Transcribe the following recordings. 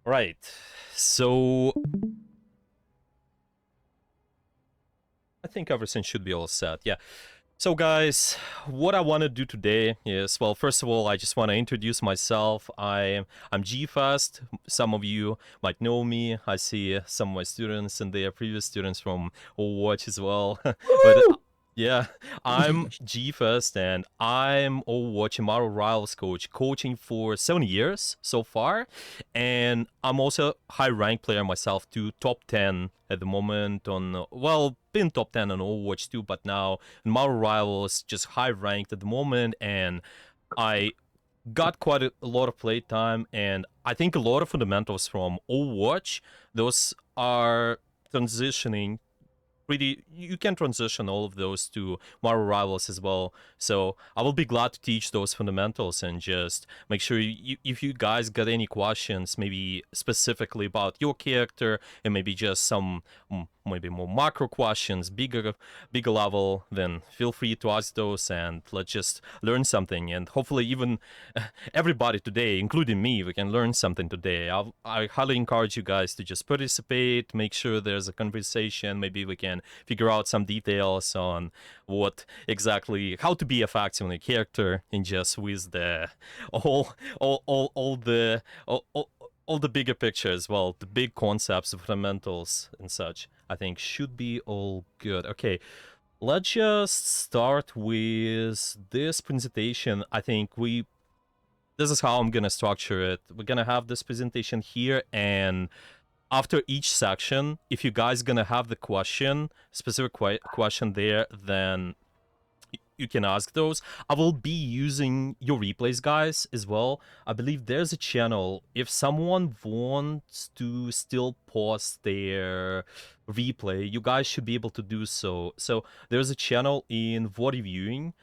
Right. So I think everything should be all set. Yeah. So guys, what I want to do today is, well, first of all, I just want to introduce myself. I'm GFast. Some of you might know me. I see some of my students and their previous students from Overwatch as well. But yeah, I'm GFast and I'm Overwatch and Marvel Rivals coach, coaching for 7 years so far. And I'm also a high rank player myself too, top 10 at the moment on, well, been top 10 on Overwatch too, but now Marvel Rivals just high ranked at the moment, and I got quite a lot of play time, and I think a lot of fundamentals from Overwatch, those are transitioning pretty. You can transition all of those to Marvel Rivals as well. So I will be glad to teach those fundamentals and just make sure if you guys got any questions, maybe specifically about your character and maybe just some maybe more macro questions, bigger level, then feel free to ask those and let's just learn something. And hopefully even everybody today, including me, we can learn something today. I highly encourage you guys to just participate, make sure there's a conversation. Maybe we can figure out some details on what exactly, how to be effective in a character, and just with the all the all the bigger picture as well, the big concepts, the fundamentals and such. I think should be all good. Okay, let's just start with this presentation. I think this is how I'm gonna structure it. We're gonna have this presentation here, and after each section, if you guys gonna have the specific question there, then you can ask those. I will be using your replays, guys, as well. I believe there's a channel. If someone wants to still pause their replay, you guys should be able to do so. So there's a channel in VOD viewing.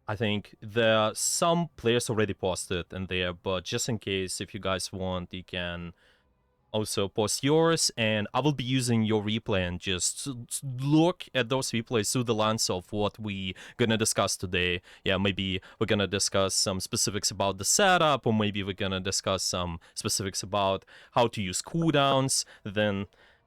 I think there are some players already posted in there, but just in case, if you guys want, you can also post yours, and I will be using your replay and just look at those replays through the lens of what we gonna discuss today. Yeah, maybe we're gonna discuss some specifics about the setup, or maybe we're gonna discuss some specifics about how to use cooldowns. Then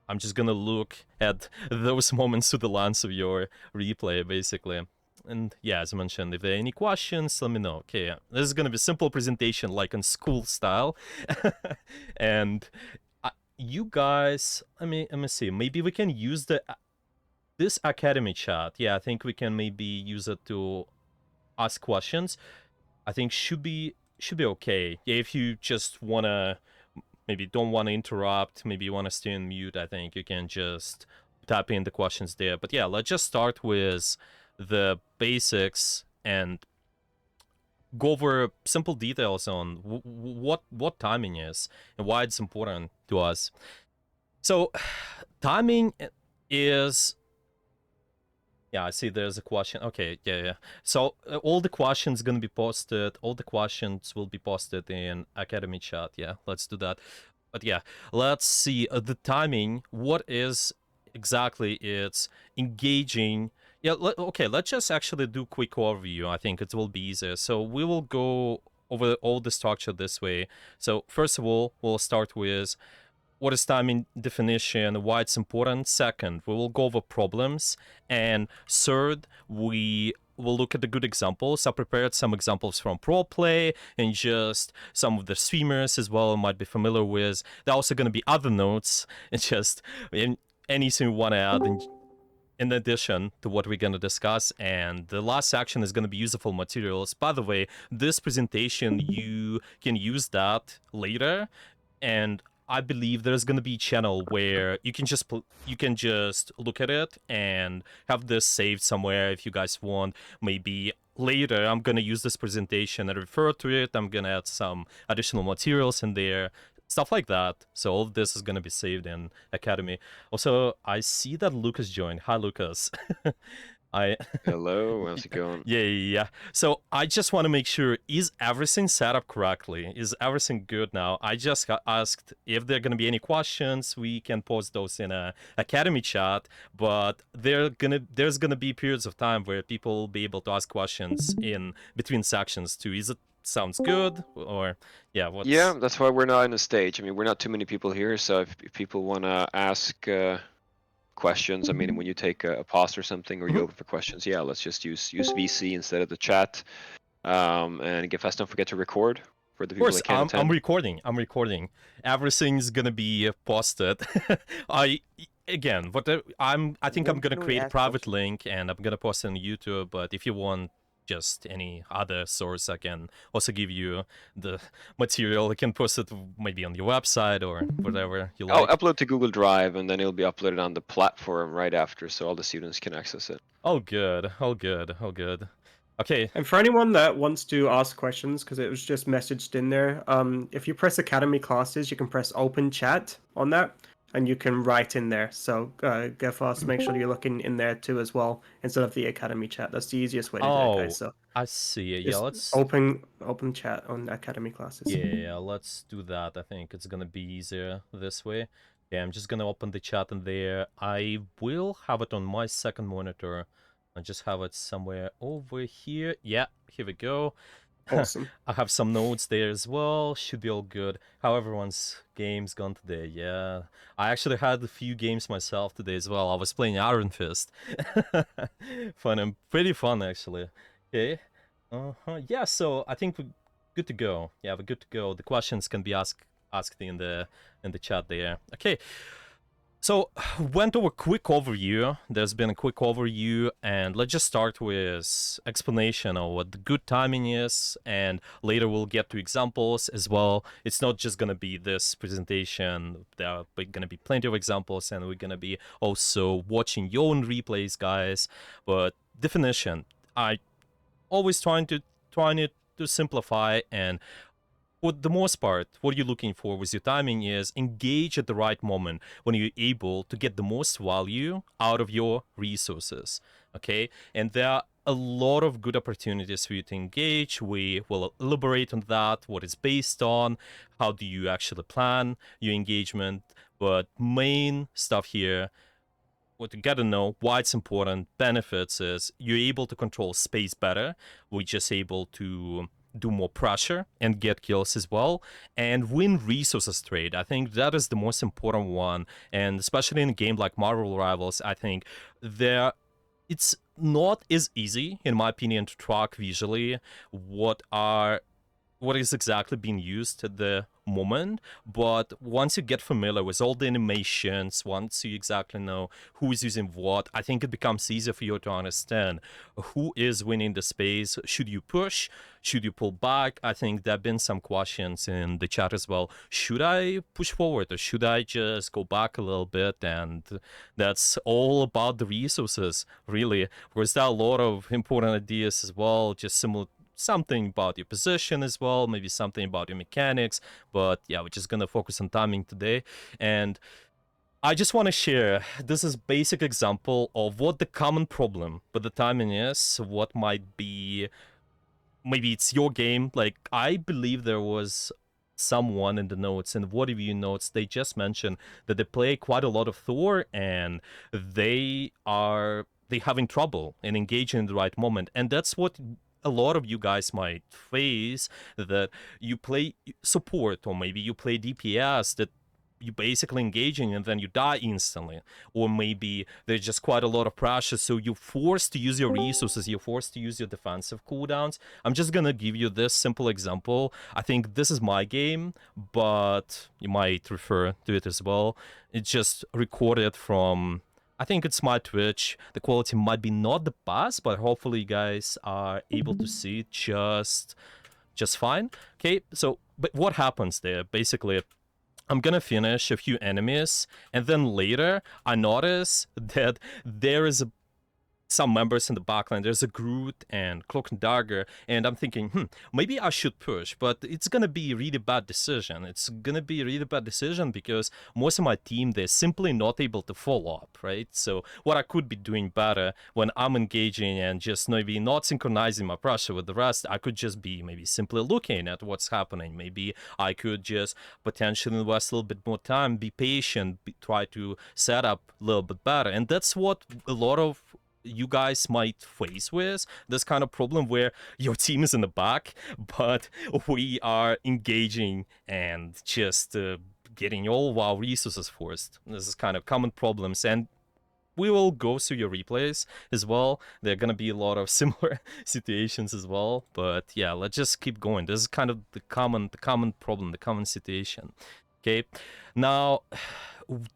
I'm just gonna look at those moments through the lens of your replay, basically. And yeah, as I mentioned, if there are any questions, let me know. Okay, yeah. This is gonna be a simple presentation, like in school style. And you guys, let me see. Maybe we can use this academy chat. Yeah, I think we can maybe use it to ask questions. I think should be okay. Yeah, if you just wanna maybe don't want to interrupt, maybe you want to stay on mute, I think you can just type in the questions there. But yeah, let's just start with the basics and go over simple details on what timing is and why it's important to us. So timing is, yeah, I see there's a question. Okay, yeah. So all the questions gonna be posted, all the questions will be posted in Academy chat. Yeah, let's do that. But yeah, let's see the timing. What is exactly it's engaging. Yeah, okay, let's just actually do quick overview. I think it will be easier. So we will go over all the structure this way. So first of all, we'll start with what is timing definition, why it's important. Second, we will go over problems. And third, we will look at the good examples. I prepared some examples from pro play and just some of the streamers as well might be familiar with. There are also going to be other notes and just anything we want to add in addition to what we're going to discuss. And the last section is going to be useful materials. By the way, this presentation, you can use that later, and I believe there's gonna be a channel where you can just look at it and have this saved somewhere if you guys want. Maybe later I'm gonna use this presentation and refer to it. I'm gonna add some additional materials in there, stuff like that. So all of this is gonna be saved in Academy. Also, I see that Lucas joined. Hi, Lucas. Hello, how's it going? Yeah. So I just want to make sure, is everything set up correctly? Is everything good now? I just got asked if there are going to be any questions. We can post those in a Academy chat, but there's going to be periods of time where people will be able to ask questions in between sections too. Is it sounds good, or yeah, Yeah, what's that's why we're not in a stage. I mean, we're not too many people here, so if people want to ask questions, I mean, when you take a pause or something, or you Mhm. open for questions, yeah, let's just use VC instead of the chat. And get fast. Don't forget to record for the Of people course, that can't I'm attend. recording. I'm recording. Everything's gonna be posted. I again, I think I'm When gonna can we create a ask private questions? link and I'm gonna post it on YouTube. But if you want just any other source, I can also give you the material. I can post it maybe on your website or whatever you I'll like. upload to Google Drive, and then it'll be uploaded on the platform right after, so all the students can access it. Oh, good. Oh, good. Oh, good. Okay. And for anyone that wants to ask questions, because it was just messaged in there, if you press Academy Classes, you can press Open Chat on that, and you can write in there. So go fast, make sure you're looking in there too as well, instead of the Academy Chat. That's the easiest way to do it, guys. Oh, So I see. Yeah, just let's. open chat on Academy Classes. Yeah, let's do that. I think it's gonna be easier this way. Yeah, I'm just gonna open the chat in there. I will have it on my second monitor. I just have it somewhere over here. Yeah, here we go. Awesome. I have some notes there as well. Should be all good. How everyone's game's gone today. Yeah, I actually had a few games myself today as well. I was playing Iron Fist. Fun and pretty fun actually. Okay. Yeah, so I think we're good to go. Yeah, we're good to go. The questions can be asked in the chat there. Okay. So, went over a quick overview. There's been a quick overview, and let's just start with explanation of what the good timing is, and later we'll get to examples as well. It's not just gonna be this presentation. There are gonna be plenty of examples, and we're gonna be also watching your own replays, guys. But definition, I always trying to simplify, and for the most part, what you're looking for with your timing is engage at the right moment when you're able to get the most value out of your resources. Okay, and there are a lot of good opportunities for you to engage. We will elaborate on that, what it's based on, how do you actually plan your engagement. But main stuff here, what you gotta know, why it's important, benefits is you're able to control space better. We're just able to do more pressure and get kills as well, and win resources trade. I think that is the most important one, and especially in a game like Marvel Rivals, I think there it's not as easy, in my opinion, to track visually what is exactly being used at the moment. But once you get familiar with all the animations, once you exactly know who is using what, I think it becomes easier for you to understand who is winning the space. Should you push? Should you pull back? I think there have been some questions in the chat as well. Should I push forward, or should I just go back a little bit? And that's all about the resources, really. Because there are a lot of important ideas as well, just similar something about your position as well, maybe something about your mechanics. But yeah, we're just gonna focus on timing today. And I just want to share, this is basic example of what the common problem with the timing is, what might be, maybe it's your game. Like, I believe there was someone in the notes, and what of you notes, they just mentioned that they play quite a lot of Thor, and they having trouble in engaging in the right moment. And that's what a lot of you guys might face, that you play support, or maybe you play DPS, that you basically engaging and then you die instantly. Or maybe there's just quite a lot of pressure, so you're forced to use your resources, you're forced to use your defensive cooldowns. I'm just gonna give you this simple example. I think this is my game, but you might refer to it as well. It's just recorded from, I think it's my Twitch. The quality might be not the best, but hopefully you guys are able to see it just fine. Okay, so but what happens there? Basically, I'm gonna finish a few enemies, and then later I notice that there is some members in the backline. There's a Groot and Cloak and Dagger, and I'm thinking, maybe I should push, but it's gonna be a really bad decision. It's gonna be a really bad decision because most of my team, they're simply not able to follow up, right? So what I could be doing better when I'm engaging and just maybe not synchronizing my pressure with the rest, I could just be maybe simply looking at what's happening. Maybe I could just potentially invest a little bit more time, be patient, try to set up a little bit better. And that's what a lot of you guys might face with this kind of problem where your team is in the back, but we are engaging and just getting all of our resources forced. This is kind of common problems, and we will go through your replays as well. There are gonna be a lot of similar situations as well, but yeah, let's just keep going. This is kind of the common problem, the common situation. Okay, now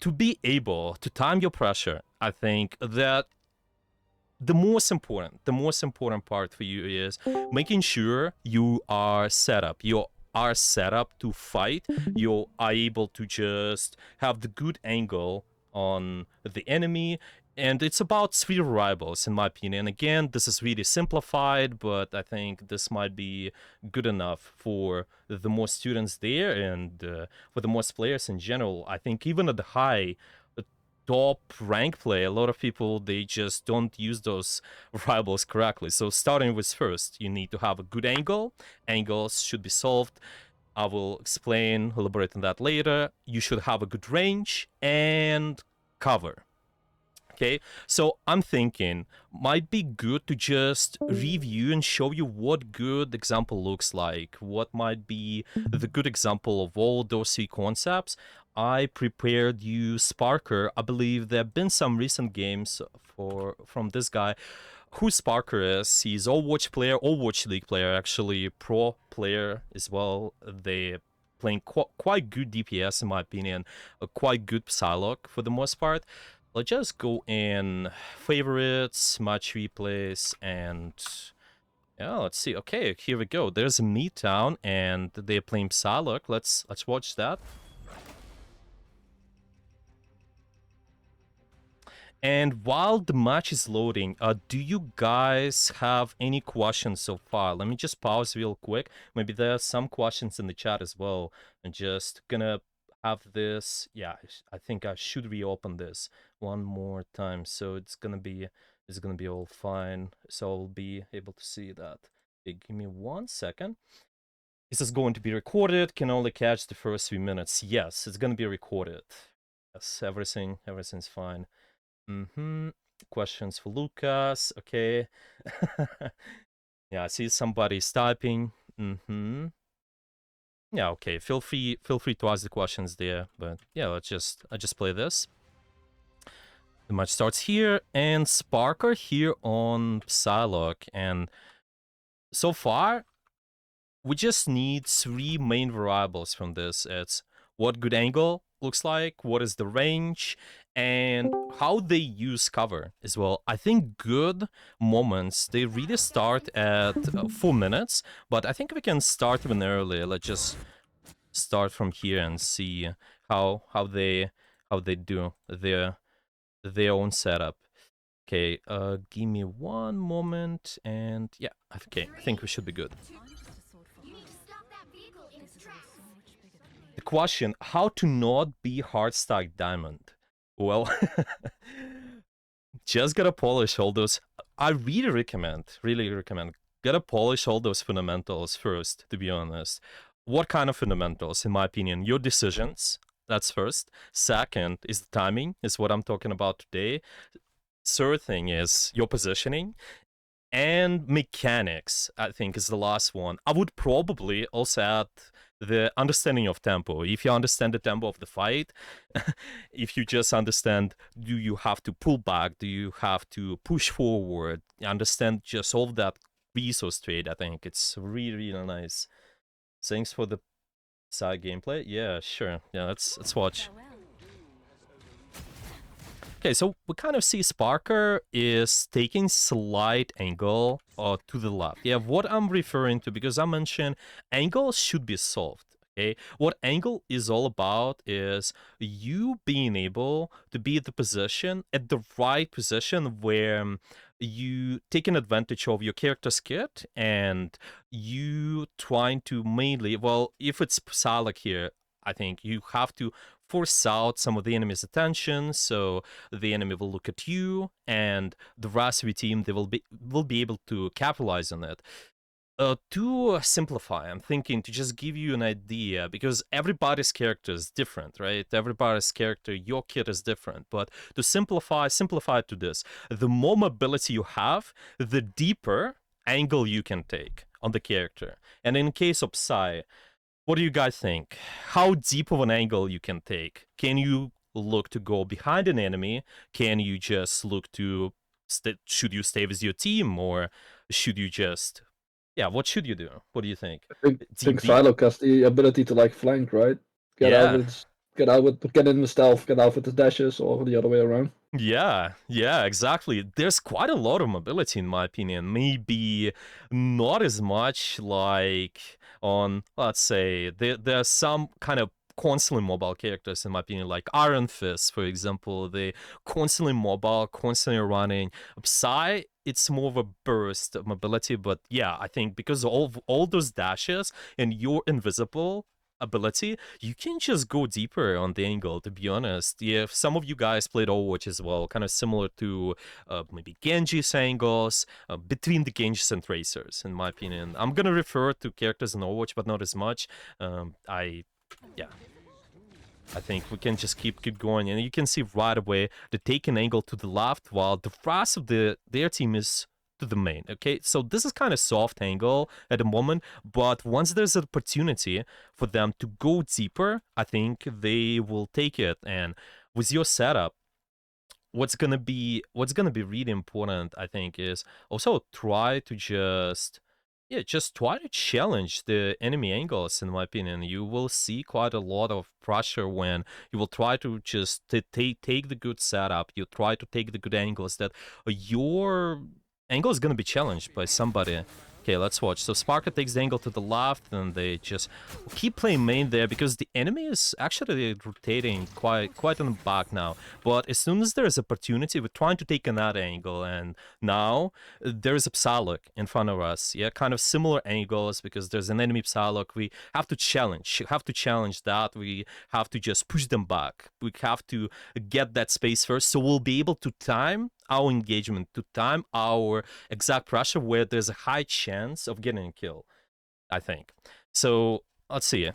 to be able to time your pressure, I think that the most important part for you is making sure you are set up. You are set up to fight. You are able to just have the good angle on the enemy, and it's about 3 variables in my opinion. Again, this is really simplified, but I think this might be good enough for the most students there and for the most players in general. I think even at the high top rank play, a lot of people, they just don't use those variables correctly. So starting with first, you need to have a good angle. Angles should be solved. I will explain, elaborate on that later. You should have a good range and cover. Okay, so I'm thinking might be good to just review and show you what good example looks like, what might be the good example of all those 3 concepts. I prepared you Sparker. I believe there have been some recent games from this guy. Who Sparker is? He's Overwatch player, Overwatch League player, actually pro player as well. They playing quite good DPS in my opinion, a quite good Psylocke for the most part. Let's just go in favorites, match replays, and yeah, let's see. Okay, here we go. There's a Midtown, and they're playing Psylocke. Let's watch that. And while the match is loading, do you guys have any questions so far? Let me just pause real quick. Maybe there are some questions in the chat as well. I'm just gonna have this. Yeah, I think I should reopen this one more time, so it's gonna be all fine. So I'll be able to see that. Okay, give me 1 second. This is going to be recorded. Can only catch the first 3 minutes. Yes, it's gonna be recorded. Yes, everything's fine. Questions for Lucas. Okay. Yeah, I see somebody's typing. Yeah, okay. Feel free to ask the questions there. But yeah, I just play this. The match starts here, and Sparker here on Psylocke, and so far we just need 3 main variables from this. It's what good angle looks like, what is the range, and how they use cover as well. I think good moments, they really start at 4 minutes, but I think we can start even earlier. Let's just start from here and see how they do their own setup. Okay, give me 1 moment, and yeah, okay, I think we should be good. The question, how to not be hard stack diamond? Well, just gotta polish all those. I really recommend, gotta polish all those fundamentals first, to be honest. What kind of fundamentals? In my opinion, your decisions, that's first. Second is the timing, is what I'm talking about today. Third thing is your positioning. And mechanics, I think, is the last one. I would probably also add the understanding of tempo. If you understand the tempo of the fight, if you just understand, do you have to pull back, do you have to push forward, understand just all that resource trade, I think it's really nice. Thanks for the side gameplay. Yeah, sure. Yeah, let's watch. Okay, so we kind of see Sparker is taking slight angle to the left. Yeah, what I'm referring to, because I mentioned angles should be solved. Okay, what angle is all about is you being able to be at the right position where you taking advantage of your character's kit and you trying to mainly, well, if it's Psylocke here, I think you have to force out some of the enemy's attention, so the enemy will look at you, and the rest of your team, they will be able to capitalize on it. To simplify, I'm thinking to just give you an idea, because everybody's character is different, right? Everybody's character, your kit is different. But to simplify it to this: the more mobility you have, the deeper angle you can take on the character. And in case of Psy, what do you guys think? How deep of an angle you can take? Can you look to go behind an enemy? Can you just look to should you stay with your team, or should you just, yeah, what should you do? What do you think? I think Deep? Psylocke has the ability to like flank, right? Get out Yeah. with get in the stealth, get out with the dashes, or the other way around. Yeah, exactly. There's quite a lot of mobility in my opinion. Maybe not as much like on, let's say, there's some kind of constantly mobile characters in my opinion, like Iron Fist, for example. They constantly mobile, constantly running. Psy, it's more of a burst of mobility, but yeah, I think because of all those dashes and you're invisible ability, you can just go deeper on the angle, to be honest. Yeah, some of you guys played Overwatch as well, kind of similar to maybe Genji's angles, between the Genjis and Tracers, in my opinion. I'm gonna refer to characters in Overwatch, but not as much. Yeah, I think we can just keep going, and you can see right away they take an angle to the left, while the rest of their team is to the main. Okay, so this is kind of soft angle at the moment, but once there's an opportunity for them to go deeper, I think they will take it. And with your setup, what's gonna be really important, I think, is also try to just try to challenge the enemy angles. In my opinion, you will see quite a lot of pressure when you will try to just take the good setup, you try to take the good angles, that your angle is gonna be challenged by somebody. Okay, let's watch. So Sparker takes the angle to the left, and they just keep playing main there because the enemy is actually rotating quite on the back now. But as soon as there is opportunity, we're trying to take another angle, and now there is a Psylocke in front of us. Yeah, kind of similar angles, because there's an enemy Psylocke. We have to challenge that. We have to just push them back. We have to get that space first, so we'll be able to time our engagement, to time our exact pressure where there's a high chance of getting a kill, I think. So let's see.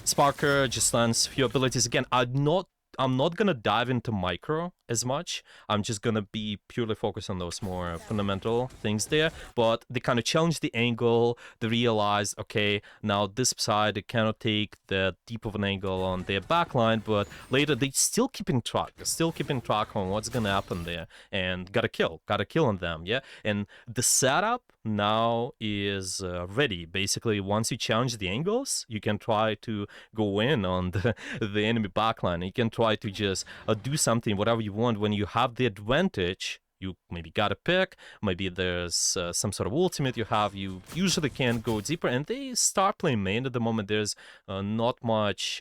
Sparker just lands a few abilities. Again, I'm not gonna dive into micro as much. I'm just gonna be purely focused on those more fundamental things there. But they kind of challenge the angle. They realize, okay, now this side they cannot take that deep of an angle on their backline, but later they still keeping track. They're still keeping track on what's gonna happen there, and got a kill on them. Yeah, and the setup now is ready. Basically, once you challenge the angles, you can try to go in on the enemy backline. You can try to just do something, whatever you want. When you have the advantage, you maybe got a pick, maybe there's some sort of ultimate you have, you usually can go deeper, and they start playing main at the moment. There's not much,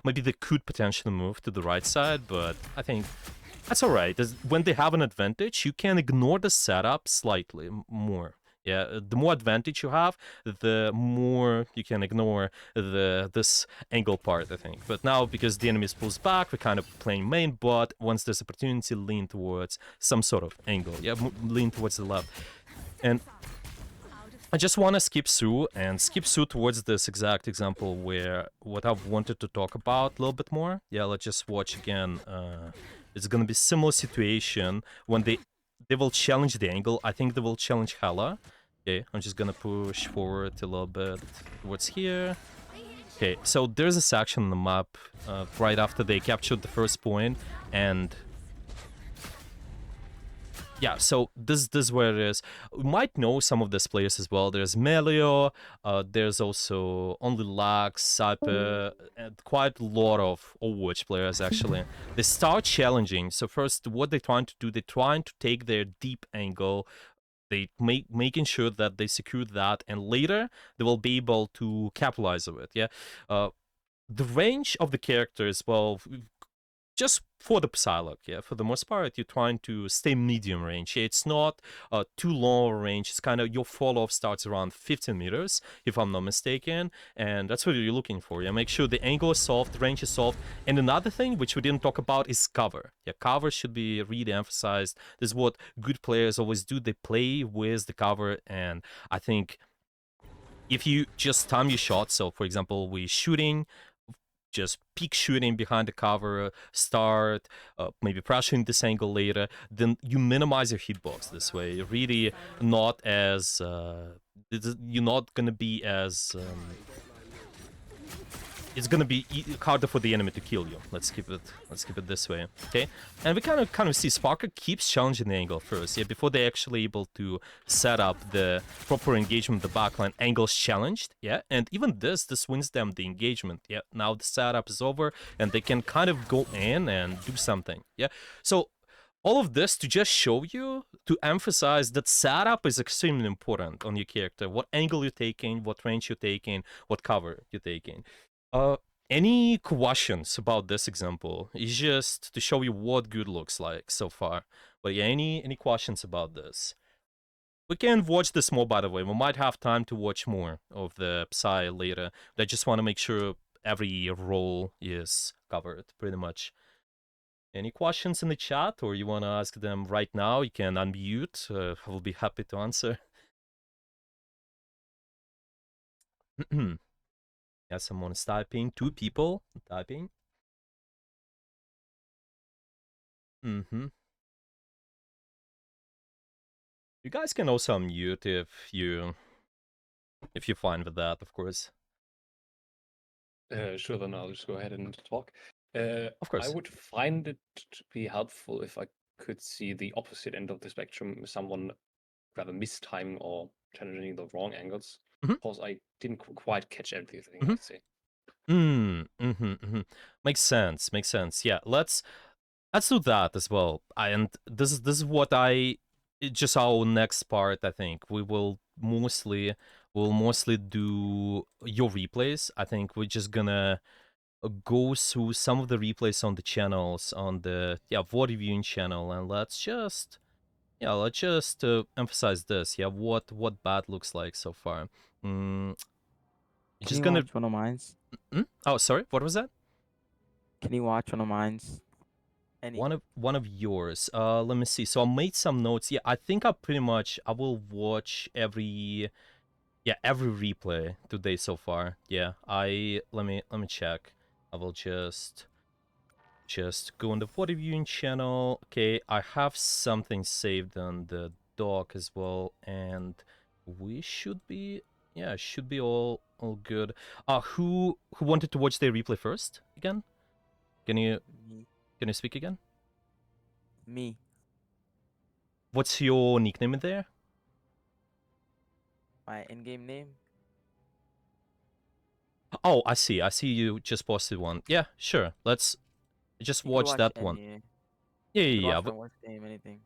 maybe they could potentially move to the right side, but I think that's alright. When they have an advantage, you can ignore the setup slightly more. Yeah, the more advantage you have, the more you can ignore this angle part, I think. But now, because the enemy pulls back, we're kind of playing main, but once there's opportunity, lean towards some sort of angle. Yeah, lean towards the left. And I just want to skip through towards this exact example where what I've wanted to talk about a little bit more. Yeah, let's just watch again. It's gonna be similar situation when they will challenge the angle. I think they will challenge Hela. Okay, I'm just gonna push forward a little bit towards here. Okay, so there's a section on the map right after they captured the first point, and yeah, so this is where it is. We might know some of these players as well. There's Melio, there's also Only Lax, Saipe, and quite a lot of Overwatch players actually. They start challenging. So first, what they're trying to do, they're trying to take their deep angle. They making sure that they secure that, and later they will be able to capitalize on it. Yeah, the range of the characters, well, just for the Psylocke, yeah, for the most part, you're trying to stay medium range. Yeah, it's not too long range. It's kind of, your fall-off starts around 15 meters, if I'm not mistaken, and that's what you're looking for. Yeah, make sure the angle is soft, the range is soft. And another thing, which we didn't talk about, is cover. Yeah, cover should be really emphasized. This is what good players always do. They play with the cover, and I think if you just time your shot, so for example, we're shooting, just peek shooting behind the cover, start, maybe pressuring this angle later, then you minimize your hitbox this way. Really not as, you're not gonna be as, it's gonna be harder for the enemy to kill you. Let's keep it this way, okay? And we kind of see Sparker keeps challenging the angle first, yeah, before they're actually able to set up the proper engagement of the backline. Angle's challenged, yeah, and even this wins them the engagement, yeah. Now the setup is over, and they can kind of go in and do something, yeah. So all of this to just show you, to emphasize that setup is extremely important on your character. What angle you're taking, what range you're taking, what cover you're taking. Any questions about this example? It's just to show you what good looks like so far. But yeah, any questions about this? We can watch this more, by the way. We might have time to watch more of the Psy later. But I just want to make sure every role is covered, pretty much. Any questions in the chat, or you want to ask them right now? You can unmute. I will be happy to answer. Yeah, someone is typing. 2 people typing. Mm-hmm. You guys can also unmute if you're fine with that, of course. Sure, then I'll just go ahead and talk. Of course. I would find it to be helpful if I could see the opposite end of the spectrum, someone rather mistiming or challenging the wrong angles. Mhm. Because I didn't quite catch everything Mhm. I say. Makes sense. Yeah, let's do that as well. And this is what just our next part. I think we'll mostly do your replays. I think we're just gonna go through some of the replays on the channels, on the VOD viewing channel, and let's just emphasize this. Yeah, what bad looks like so far. Can Just you gonna. watch one of mine's? Oh, sorry. What was that? Can you watch one of mine's? Any? One of yours. Let me see. So I made some notes. Yeah, I think I will watch every replay today so far. Yeah, let me check. I will just go on the VOD viewing channel. Okay, I have something saved on the dock as well, and we should be all good. Who wanted to watch the replay first again? Can you Me. speak again? Me. What's your nickname in there? My in-game name. Oh, I see. I see you just posted one. Yeah, sure. Let's just You could watch watch that one. any. Yeah, You could yeah, watch yeah. from what game, anything.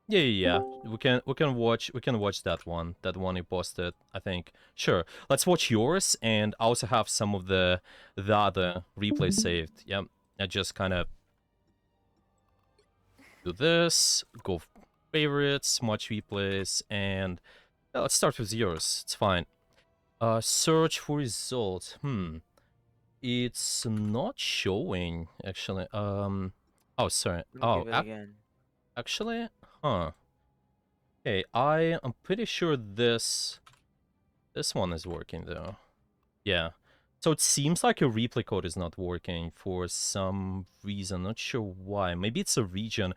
Yeah. We can watch that one. That one you posted, I think. Sure. Let's watch yours, and I also have some of the other replays saved. Yeah. I just kind of do this, go favorites, watch replays, and let's start with yours. It's fine. Search for results. It's not showing actually. Oh, sorry. Let me Oh, give it again. actually, huh. Okay, I am pretty sure this one is working though. Yeah. So it seems like your replay code is not working for some reason. Not sure why. Maybe it's a region,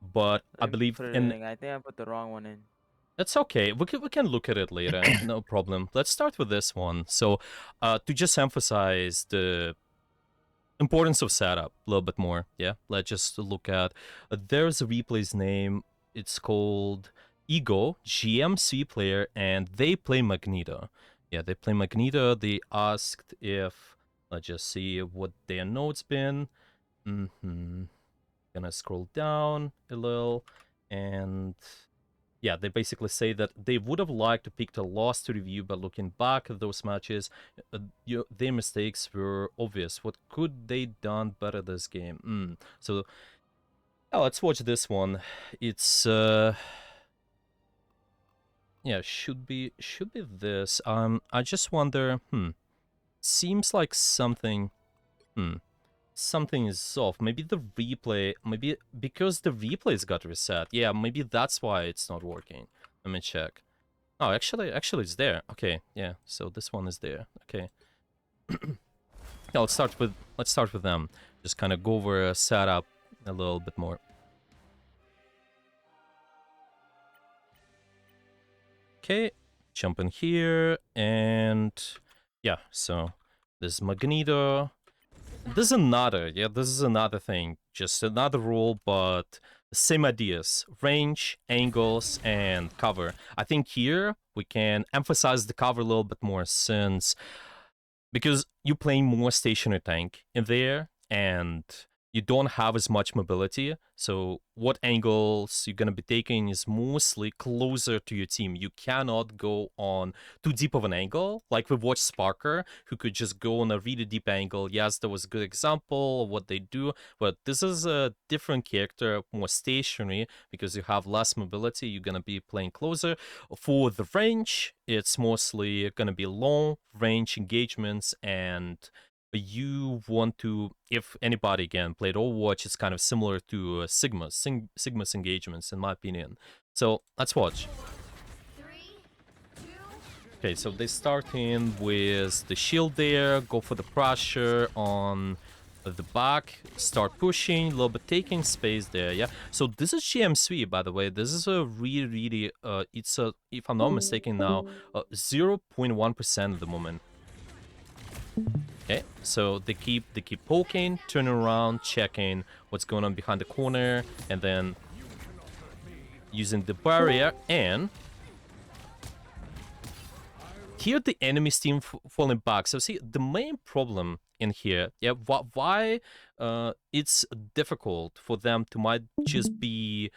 but I Let me believe put it in. in. I think I put the wrong one in. It's okay. We can look at it later. No problem. Let's start with this one. So, to just emphasize the importance of setup a little bit more. Yeah, let's just look at. There's a replay's name. It's called Ego GMC player, and they play Magneto. Yeah, they play Magneto. They asked if. Let's just see what their notes been. Gonna scroll down a little, and yeah, they basically say that they would have liked to pick a loss to review, but looking back at those matches, their mistakes were obvious. What could they done better this game? So, let's watch this one. It's should be this. I just wonder. Seems like something. Something is off. Maybe the replay. Maybe because the replays got reset. Yeah, maybe that's why it's not working. Let me check. Oh, actually, it's there. Okay, yeah. So this one is there. Okay. Yeah, let's start with them. Just kind of go over setup a little bit more. Okay, jump in here, and yeah. So this is Magneto. This is another thing. Just another rule, but same ideas: range, angles, and cover. I think here we can emphasize the cover a little bit more, since because you're playing more stationary tank in there and you don't have as much mobility. So what angles you're gonna be taking is mostly closer to your team. You cannot go on too deep of an angle. Like we've watched Sparker, who could just go on a really deep angle. Yes, that was a good example of what they do, but this is a different character, more stationary, because you have less mobility. You're gonna be playing closer. For the range, it's mostly gonna be long range engagements, and you want to, if anybody again played Overwatch, it's kind of similar to Sigma's engagements, in my opinion. So let's watch. Okay, so they start in with the shield there, go for the pressure on the back, start pushing, a little bit taking space there, yeah. So this is GM3, by the way. This is a really, it's a, if I'm not mistaken now, 0.1% at the moment. Okay, so they keep poking, turning around, checking what's going on behind the corner, and then using the barrier. And here the enemy's team falling back. So see, the main problem in here, yeah, why it's difficult for them to might just be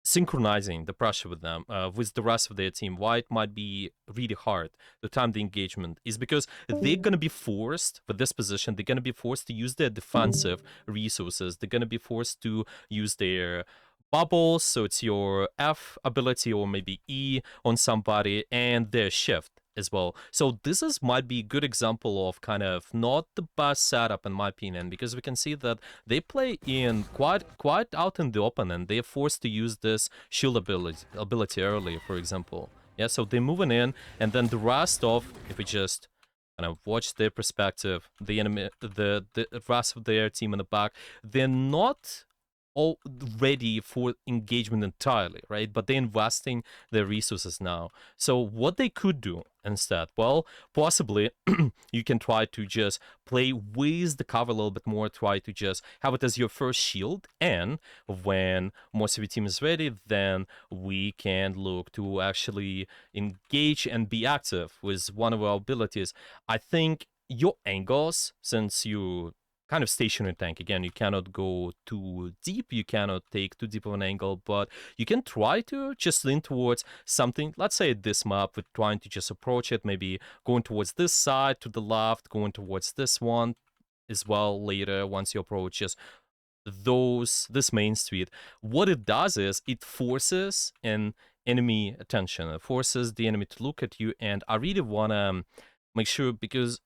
synchronizing the pressure with them, with the rest of their team. Why it might be really hard to time the engagement is because they're gonna be forced, for this position, they're gonna be forced to use their defensive resources. They're gonna be forced to use their bubbles, so it's your F ability or maybe E on somebody, and their shift as well. So this is might be a good example of kind of not the best setup, in my opinion, because we can see that they play in quite out in the open, and they're forced to use this shield ability early, for example. Yeah, so they're moving in, and then the rest of, if we just kind of watch their perspective, the enemy, the rest of their team in the back, they're not all ready for engagement entirely, right? But they're investing their resources now. So what they could do instead, well, possibly you can try to just play with the cover a little bit more, try to just have it as your first shield, and when most of your team is ready, then we can look to actually engage and be active with one of our abilities. I think your angles, since you kind of stationary tank, again, you cannot go too deep, you cannot take too deep of an angle, but you can try to just lean towards something. Let's say this map, we're trying to just approach it, maybe going towards this side to the left, going towards this one as well later once you approach just this main street. What it does is it forces an enemy attention, it forces the enemy to look at you. And I really want to make sure, because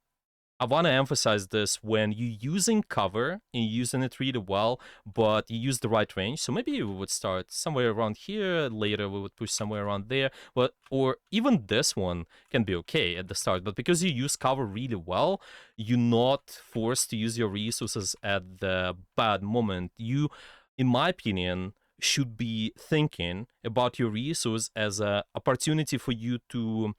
I want to emphasize this, when you're using cover and you're using it really well, but you use the right range. So maybe we would start somewhere around here, later we would push somewhere around there, but or even this one can be okay at the start. But because you use cover really well, you're not forced to use your resources at the bad moment. You, in my opinion, should be thinking about your resource as an opportunity for you to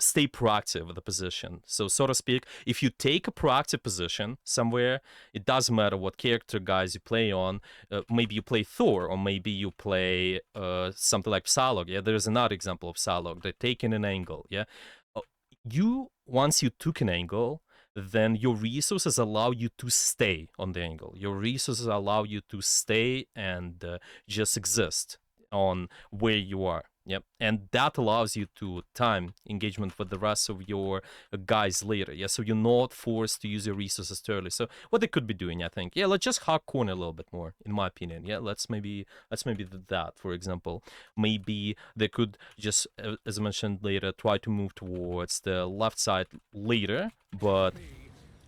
stay proactive with the position. So to speak, if you take a proactive position somewhere, it doesn't matter what character guys you play on. Maybe you play Thor, or maybe you play something like Psylocke. Yeah, there's another example of Psylocke. They're taking an angle. Yeah, once you took an angle, then your resources allow you to stay on the angle. Your resources allow you to stay and just exist on where you are. Yep, and that allows you to time engagement with the rest of your guys later. Yeah, so you're not forced to use your resources too early. So what they could be doing, I think, yeah, let's just hard corner a little bit more, in my opinion. Yeah, let's maybe do that, for example. Maybe they could just, as I mentioned later, try to move towards the left side later, but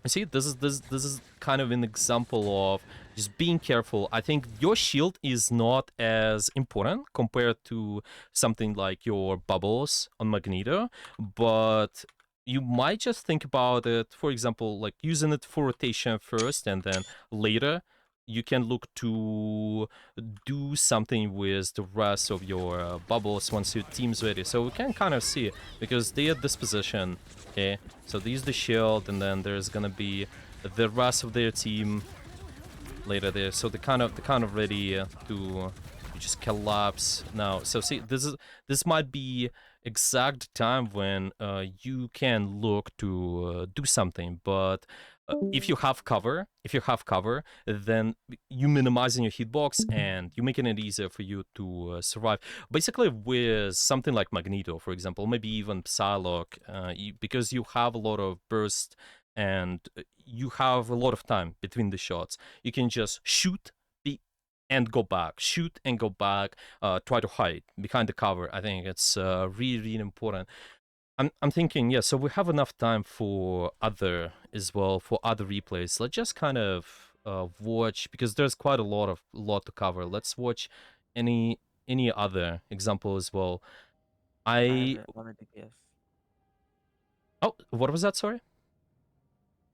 See, this is kind of an example of just being careful. I think your shield is not as important compared to something like your bubbles on Magneto, but you might just think about it, for example, like using it for rotation first, and then later you can look to do something with the rest of your bubbles once your team's ready. So we can kind of see, because they at this position, okay, so they use the shield, and then there's gonna be the rest of their team later there. So they're kind of ready to just collapse now. So see, this might be exact time when you can look to do something, but if you have cover, then you minimizing your hitbox and you making it easier for you to survive. Basically, with something like Magneto, for example, maybe even Psylocke, because you have a lot of burst and you have a lot of time between the shots, you can just shoot and go back, shoot and go back, try to hide behind the cover. I think it's really important. I'm thinking, yeah, so we have enough time for other as well, for other replays. Let's just kind of watch, because there's quite a lot to cover. Let's watch any other example as well. I have I it on the DPS. Oh, what was that? Sorry.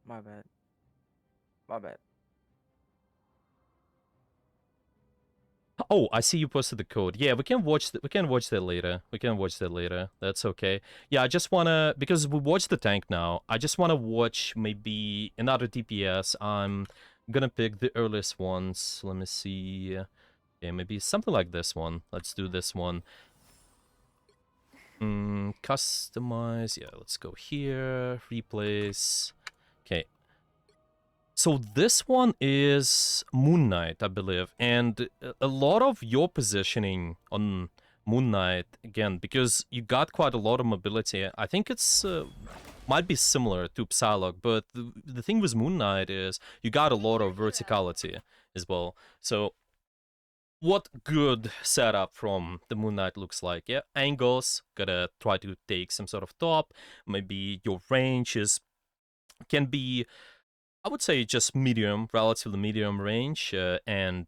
My bad. My bad. Oh, I see you posted the code. Yeah, we can watch we can watch that later. That's okay. Yeah, I just wanna, because we watched the tank now, I just wanna watch maybe another DPS. I'm gonna pick the earliest ones. Let me see. Yeah, maybe something like this one. Let's do this one. Customize. Yeah, let's go here. Replace. Okay. So this one is Moon Knight, I believe, and a lot of your positioning on Moon Knight, again, because you got quite a lot of mobility, I think it's might be similar to Psylocke, but the thing with Moon Knight is you got a lot of verticality as well. So what good setup from the Moon Knight looks like? Yeah, angles, gotta try to take some sort of top, maybe your range can be, I would say, just medium, relatively medium range, and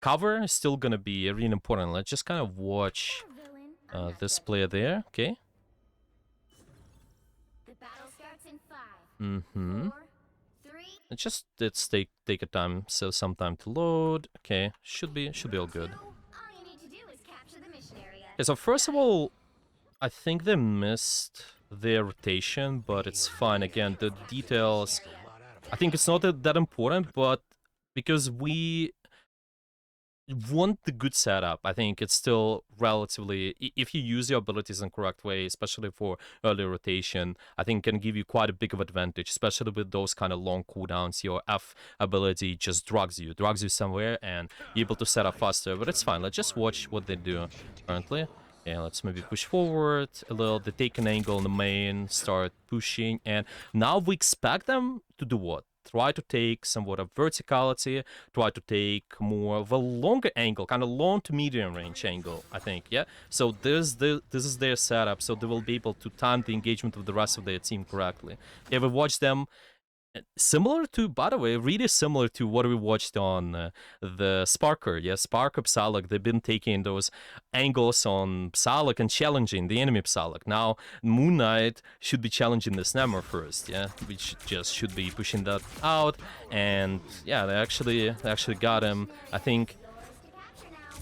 cover is still gonna be really important. Let's just kind of watch this player there, okay? Let's take a time, so some time to load. Okay, should be all good. Okay, so first of all, I think they missed their rotation, but it's fine. Again, the details, I think it's not that important, but because we want the good setup, I think it's still relatively, if you use your abilities in correct way, especially for early rotation, I think can give you quite a big of advantage, especially with those kind of long cooldowns. Your F ability just drags you somewhere, and you're able to set up faster, but it's fine. Let's just watch what they do currently. Yeah, let's maybe push forward a little. They take an angle in the main, start pushing, and now we expect them to do what? Try to take somewhat of verticality, try to take more of a longer angle, kind of long to medium range angle, I think, yeah? So this is their setup, so they will be able to time the engagement of the rest of their team correctly. Yeah, we watched them similar to, by the way, really similar to what we watched on the Sparker. Yeah, Sparker Psylocke, they've been taking those angles on Psylocke and challenging the enemy Psylocke. Now, Moon Knight should be challenging the Snammer first, yeah, which just should be pushing that out. And yeah, they actually got him. I think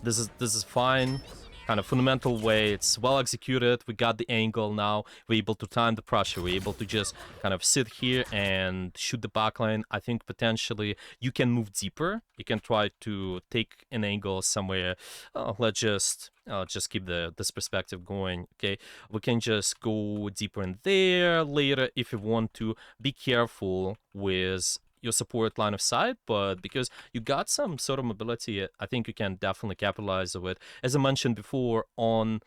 this is fine. Kind of fundamental way, it's well executed. We got the angle now. We're able to time the pressure. We're able to just kind of sit here and shoot the backline. I think potentially you can move deeper. You can try to take an angle somewhere. Oh, let's just keep this perspective going. Okay, we can just go deeper in there later if you want to. Be careful with your support line of sight, but because you got some sort of mobility, I think you can definitely capitalize on it. As I mentioned before, on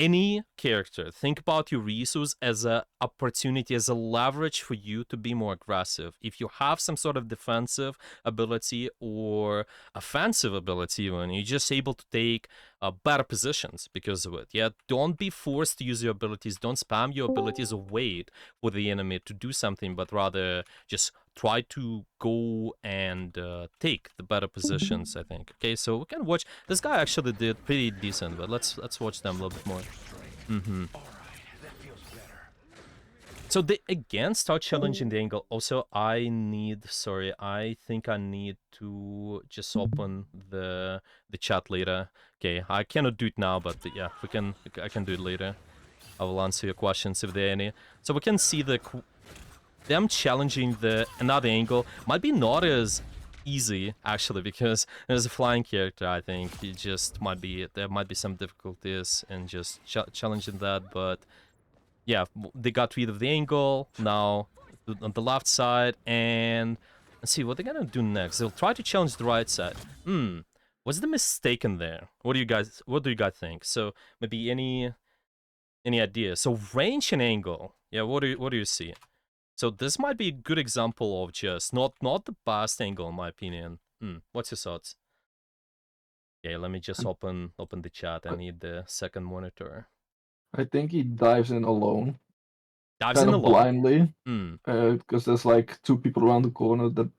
any character, think about your resource as a opportunity, as a leverage for you to be more aggressive. If you have some sort of defensive ability or offensive ability, even, you're just able to take better positions because of it. Yeah, don't be forced to use your abilities. Don't spam your abilities or wait for the enemy to do something, but rather just try to go and take the better positions, I think. Okay, so we can watch. This guy actually did pretty decent, but let's watch them a little bit more. So they again start challenging the angle. Also, I think I need to just open the chat later. Okay, I cannot do it now, but yeah, I can do it later. I will answer your questions if there are any. So we can see them challenging another angle. Might be not as easy actually, because there's a flying character. I think there might be some difficulties in just challenging that, but yeah, they got rid of the angle now on the left side, and let's see what they're gonna do next. They'll try to challenge the right side. What's the mistake in there? What do you guys think? So maybe any ideas? So range and angle. Yeah, what do you see? So this might be a good example of just not the best angle in my opinion. What's your thoughts? Okay, let me just open the chat. I need the second monitor. I think he dives in alone, Dives kind in of alone. blindly, because there's like two people around the corner that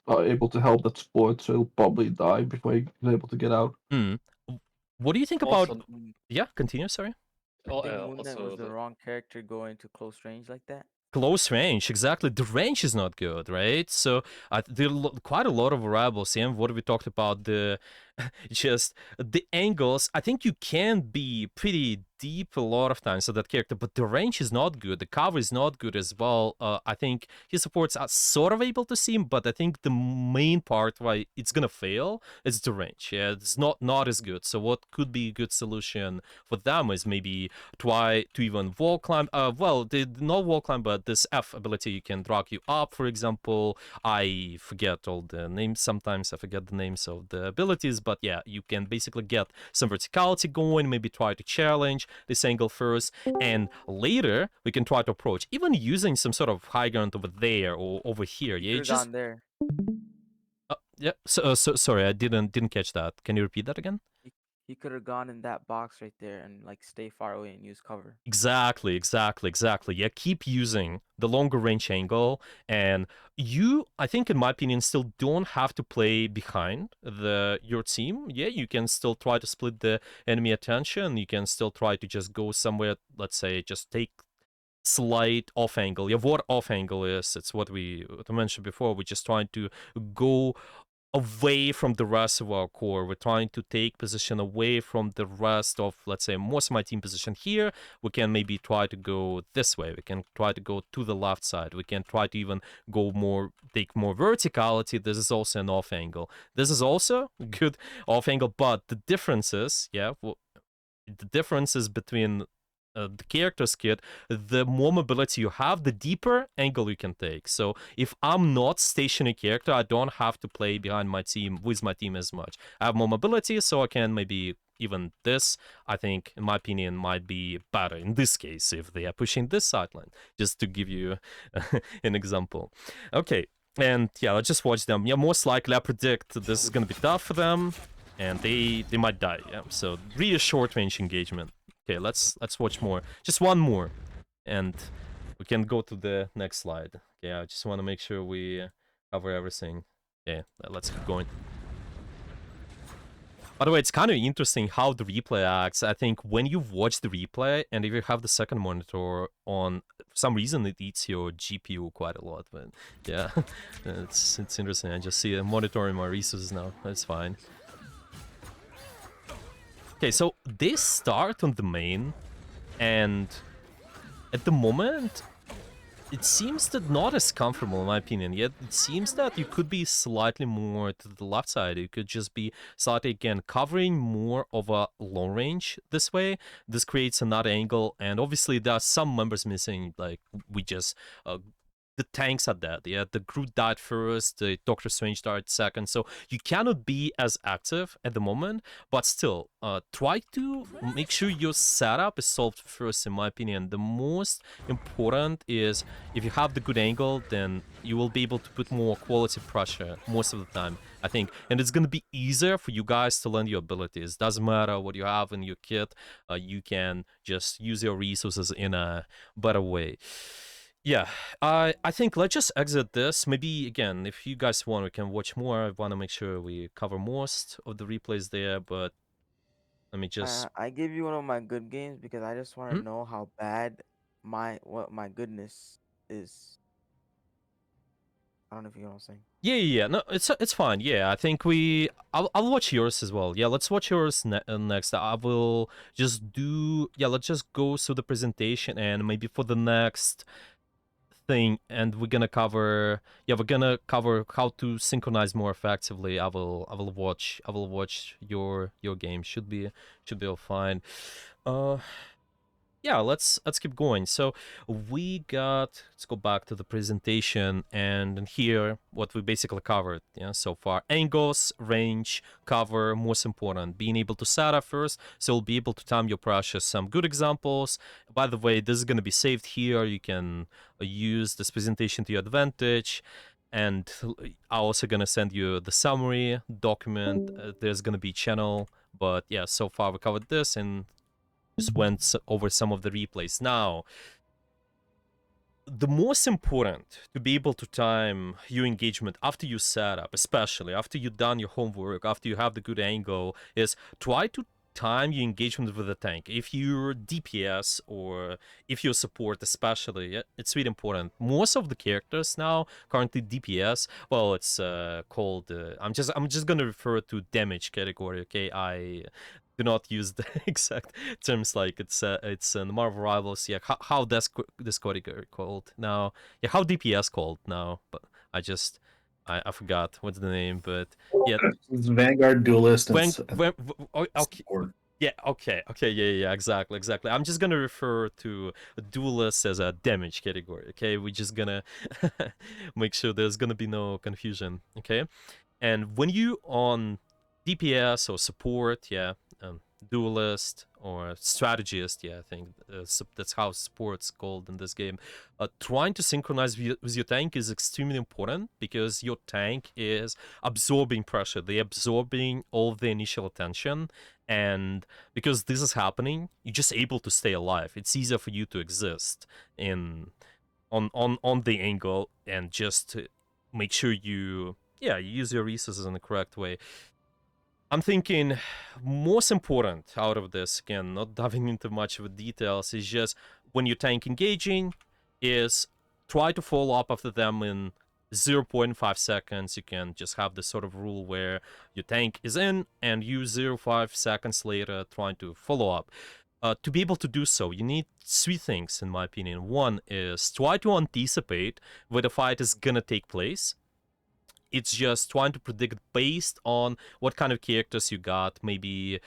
are able to help that sport, so he'll probably die before he's able to get out. What do you think Also, about? Yeah, continue. Sorry. I think Moon Knight also was the wrong character going to close range like that. Close range, exactly. The range is not good, right? So there are quite a lot of variables. And what we talked about, just the angles. I think you can be pretty deep a lot of times to that character, but the range is not good. The cover is not good as well. I think his supports are sort of able to see him, but I think the main part why it's gonna fail is the range. Yeah, it's not as good. So what could be a good solution for them is maybe try to even wall climb. Not wall climb, but this F ability, you can drag you up, for example. I forget all the names sometimes. I forget the names of the abilities, but yeah, you can basically get some verticality going, maybe try to challenge this angle first, and later we can try to approach, even using some sort of high ground over there or over here. Yeah, Could've just gone there. yeah. So sorry, I didn't catch that. Can you repeat that again? He could have gone in that box right there and like stay far away and use cover. Exactly. Yeah, keep using the longer range angle, and I think in my opinion, still don't have to play behind your team. Yeah, you can still try to split the enemy attention. You can still try to just go somewhere, let's say, just take slight off angle. Yeah, what off angle is, it's what we mentioned before. We're just trying to go away from the rest of our core. We're trying to take position away from the rest of, let's say, most of my team position here. We can maybe try to go this way. We can try to go to the left side. We can try to even take more verticality. This is also an off angle. This is also a good off angle, but the differences, the differences between the character's kit, the more mobility you have, the deeper angle you can take. So if I'm not stationary character, I don't have to play behind my team, with my team as much. I have more mobility, so I can maybe even this, I think, in my opinion, might be better in this case if they are pushing this sideline, just to give you an example. Okay, and yeah, let's just watch them. Yeah, most likely I predict this is gonna be tough for them, and they might die. Yeah, so really short range engagement. Okay, let's watch more. Just one more, and we can go to the next slide. Okay, I just want to make sure we cover everything. Okay, let's keep going. By the way, it's kind of interesting how the replay acts. I think when you watch the replay, and if you have the second monitor on, for some reason it eats your GPU quite a lot. But yeah, it's interesting. I just see a monitor in my resources now. That's fine. Okay, so they start on the main, and at the moment, it seems that not as comfortable in my opinion, yet it seems that you could be slightly more to the left side. You could just be slightly, again, covering more of a long range this way. This creates another angle, and obviously there are some members missing, like we just the tanks are dead. Yeah, the Groot died first, the Doctor Strange died second, so you cannot be as active at the moment. But still, try to make sure your setup is solved first. In my opinion, the most important is if you have the good angle, then you will be able to put more quality pressure most of the time, I think, and it's gonna be easier for you guys to learn your abilities. Doesn't matter what you have in your kit, you can just use your resources in a better way. Yeah, I think let's just exit this. Maybe again, if you guys want, we can watch more. I want to make sure we cover most of the replays there, but let me just. I give you one of my good games because I just want Hmm? to know how bad what my goodness is. I don't know if you know what I'm saying. Yeah. No, it's fine. Yeah, I think I'll watch yours as well. Yeah, let's watch yours next. I will just do. Yeah, let's just go through the presentation and maybe for the next thing, and we're gonna cover. Yeah, we're gonna cover how to synchronize more effectively. I will watch your game. Should be all fine. Yeah, let's keep going. So let's go back to the presentation, and here what we basically covered, yeah, so far. Angles, range, cover, most important, being able to set up first, so you'll be able to time your pressure. Some good examples. By the way, this is going to be saved here. You can use this presentation to your advantage. And I'm also going to send you the summary document. There's going to be channel, but yeah, so far we covered this, and just went over some of the replays. Now, the most important to be able to time your engagement after you set up, especially after you've done your homework, after you have the good angle, is try to time your engagement with the tank. If you're DPS or if you're support, especially, it's really important. Most of the characters now currently DPS. Well, it's called. I'm just gonna refer to damage category. Okay, I do not use the exact terms like it's in Marvel Rivals. Yeah, how this category called now? Yeah, how DPS called now? But I forgot what's the name. But yeah, It's Vanguard Duelist and okay. support. Yeah, okay, yeah, exactly. I'm just gonna refer to duelist as a damage category, okay? We're just gonna make sure there's gonna be no confusion, okay? And when you on DPS or support, yeah, duelist or strategist, yeah, I think that's how support's called in this game. Trying to synchronize with your tank is extremely important because your tank is absorbing pressure. They're absorbing all the initial attention, and because this is happening, you're just able to stay alive. It's easier for you to exist on the angle and just make sure you use your resources in the correct way. I'm thinking most important out of this, again, not diving into much of the details, is just when you're tank engaging, is try to follow up after them in 0.5 seconds. You can just have this sort of rule where your tank is in and you 0.5 seconds later trying to follow up. To be able to do so, you need three things, in my opinion. One is try to anticipate where the fight is gonna take place. It's just trying to predict based on what kind of characters you got. Maybe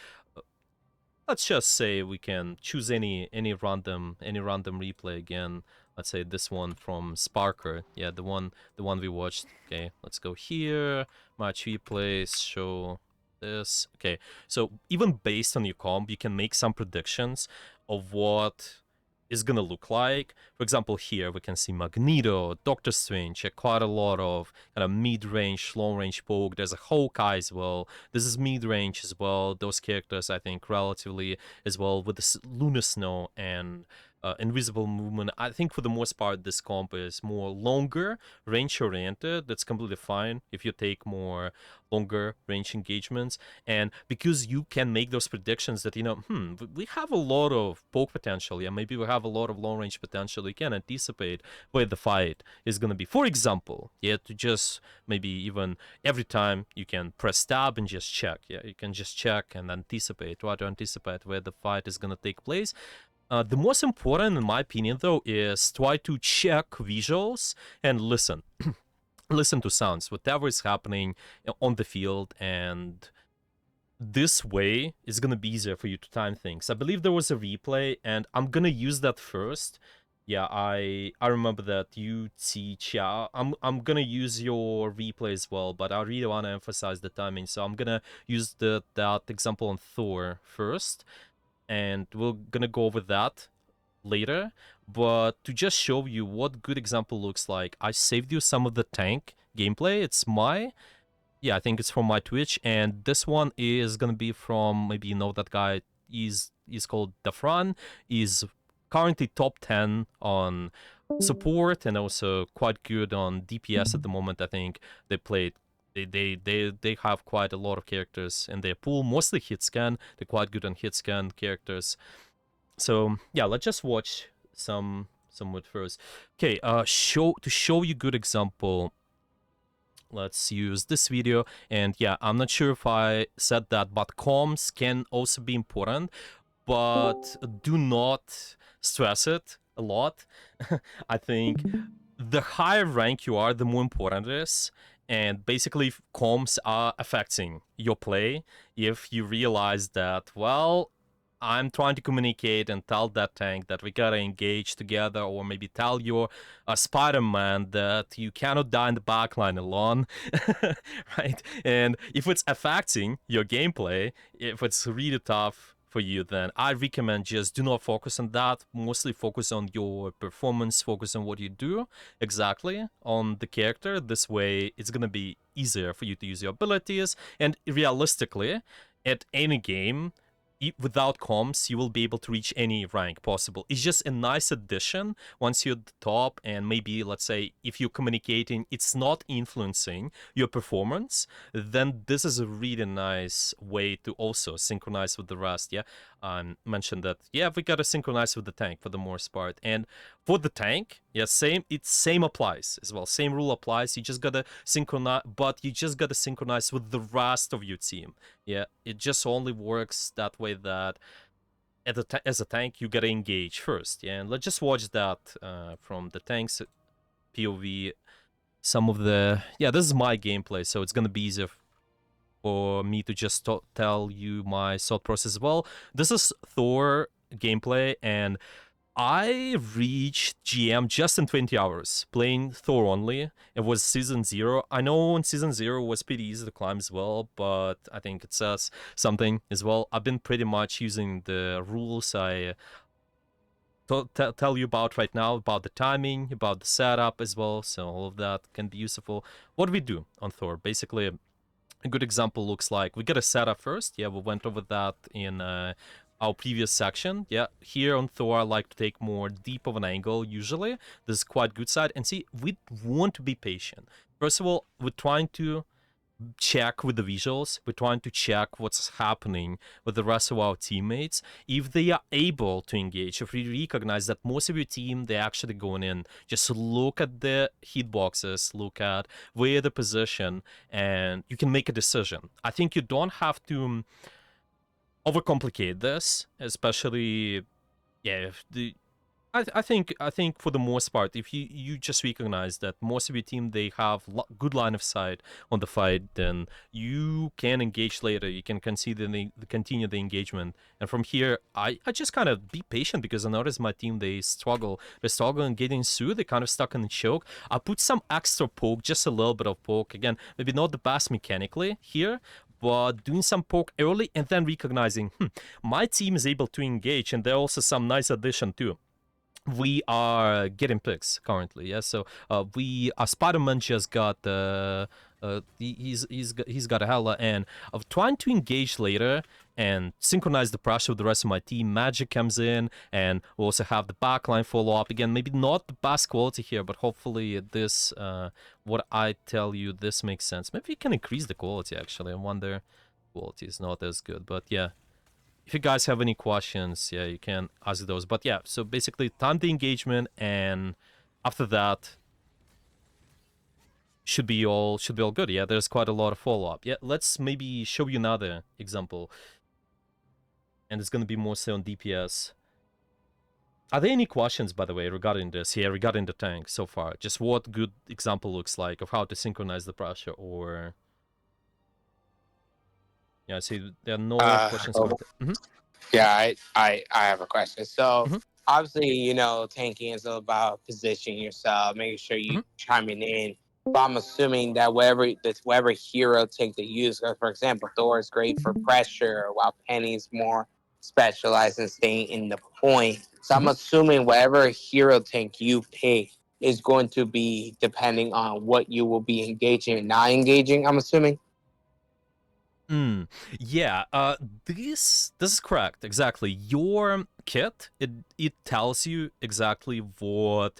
let's just say we can choose any random replay again. Let's say this one from Sparker. Yeah, the one we watched. Okay, let's go here. Match replays. Show this. Okay, so even based on your comp, you can make some predictions of what is gonna look like. For example, here we can see Magneto, Doctor Strange, quite a lot of kind of mid-range, long-range poke. There's a Hawkeye as well. This is mid-range as well. Those characters, I think, relatively as well with the Lunar Snow and invisible movement. I think for the most part, this comp is more longer range oriented. That's completely fine if you take more longer range engagements. And because you can make those predictions that, we have a lot of poke potential. Yeah, maybe we have a lot of long range potential. You can anticipate where the fight is going to be. For example, yeah, to just maybe even every time you can press tab and just check. Yeah, you can just check and try to anticipate where the fight is going to take place. The most important, in my opinion, though, is try to check visuals and listen. Listen to sounds, whatever is happening on the field, and this way is going to be easier for you to time things. I believe there was a replay, and I'm going to use that first Yeah, I remember that you teach. Yeah, I'm gonna use your replay as well, but I really want to emphasize the timing. So I'm gonna use that example on Thor first, and we're gonna go over that later. But to just show you what good example looks like, I saved you some of the tank gameplay. It's I think it's from my Twitch, and this one is gonna be from, maybe you know that guy. He's called Dafran. He's currently top 10 on support and also quite good on DPS at the moment. I think they played. They have quite a lot of characters in their pool, mostly hit scan. They're quite good on hit scan characters. So yeah, let's just watch some wood first. Okay, to show you good example. Let's use this video. And yeah, I'm not sure if I said that, but comms can also be important, but do not stress it a lot. I think the higher rank you are, the more important it is. And basically, comms are affecting your play. If you realize that, well, I'm trying to communicate and tell that tank that we gotta engage together, or maybe tell your Spider-Man that you cannot die in the backline alone, right? And if it's affecting your gameplay, if it's really tough for you, then I recommend just do not focus on that. Mostly focus on your performance, focus on what you do exactly on the character. This way, it's gonna be easier for you to use your abilities. And realistically, at any game, without comms, you will be able to reach any rank possible. It's just a nice addition once you're at the top, and maybe, let's say, if you're communicating, it's not influencing your performance, then this is a really nice way to also synchronize with the rest. Yeah, mentioned that, yeah, we gotta synchronize with the tank for the most part. And for the tank, yeah, same applies as well. Same rule applies. You just gotta synchronize, but you just gotta synchronize with the rest of your team. Yeah, it just only works that way, that as a tank, you gotta engage first. Yeah, and let's just watch that from the tank's POV. Some of the... Yeah, this is my gameplay, so it's gonna be easier for me to just tell you my thought process as well. This is Thor gameplay, and I reached GM just in 20 hours, playing Thor only. It was Season 0. I know in Season 0 was pretty easy to climb as well, but I think it says something as well. I've been pretty much using the rules I tell you about right now, about the timing, about the setup as well, so all of that can be useful. What do we do on Thor? Basically, a good example looks like we get a setup first. Yeah, we went over that in our previous section. Yeah, here on Thor, I like to take more deep of an angle usually. This is quite good side. And see, we want to be patient. First of all, we're trying to check with the visuals. We're trying to check what's happening with the rest of our teammates. If they are able to engage, if we recognize that most of your team, they're actually going in, just look at the hitboxes, look at where the position, and you can make a decision. I think you don't have to overcomplicate this, especially, yeah, if the... I think for the most part, if you just recognize that most of your team, they have good line of sight on the fight, then you can engage later. You can continue the engagement, and from here, I just kind of be patient, because I notice my team, they struggle. They're struggling getting through. They're kind of stuck in the choke. I put some extra poke, just a little bit of poke. Again, maybe not the best mechanically here, but doing some poke early and then recognizing, my team is able to engage, and there are also some nice addition too. We are getting picks currently, yeah. So Spider-Man just got he's got a hella, and of trying to engage later and synchronize the pressure with the rest of my team. Magic comes in, and we also have the backline follow up again. Maybe not the best quality here, but hopefully this what I tell you, this makes sense. Maybe we can increase the quality actually. I wonder, quality is not as good, but yeah. If you guys have any questions, yeah, you can ask those. But yeah, so basically time the engagement, and after that should be all good. Yeah, there's quite a lot of follow-up. Yeah, let's maybe show you another example. And it's gonna be mostly on DPS. Are there any questions, by the way, regarding this? Yeah, regarding the tank so far? Just what good example looks like of how to synchronize the pressure, or... Yeah, see, there are no questions. oh. Mm-hmm. Yeah, I have a question. So, Mhm. obviously, tanking is all about positioning yourself, making sure you chiming in. But I'm assuming that whatever hero tank they use, for example, Thor is great for pressure, while Penny's more specialized in staying in the point. So I'm assuming whatever hero tank you pick is going to be depending on what you will be engaging and not engaging, I'm assuming. Yeah, this is correct. Exactly. Your kit, it tells you exactly what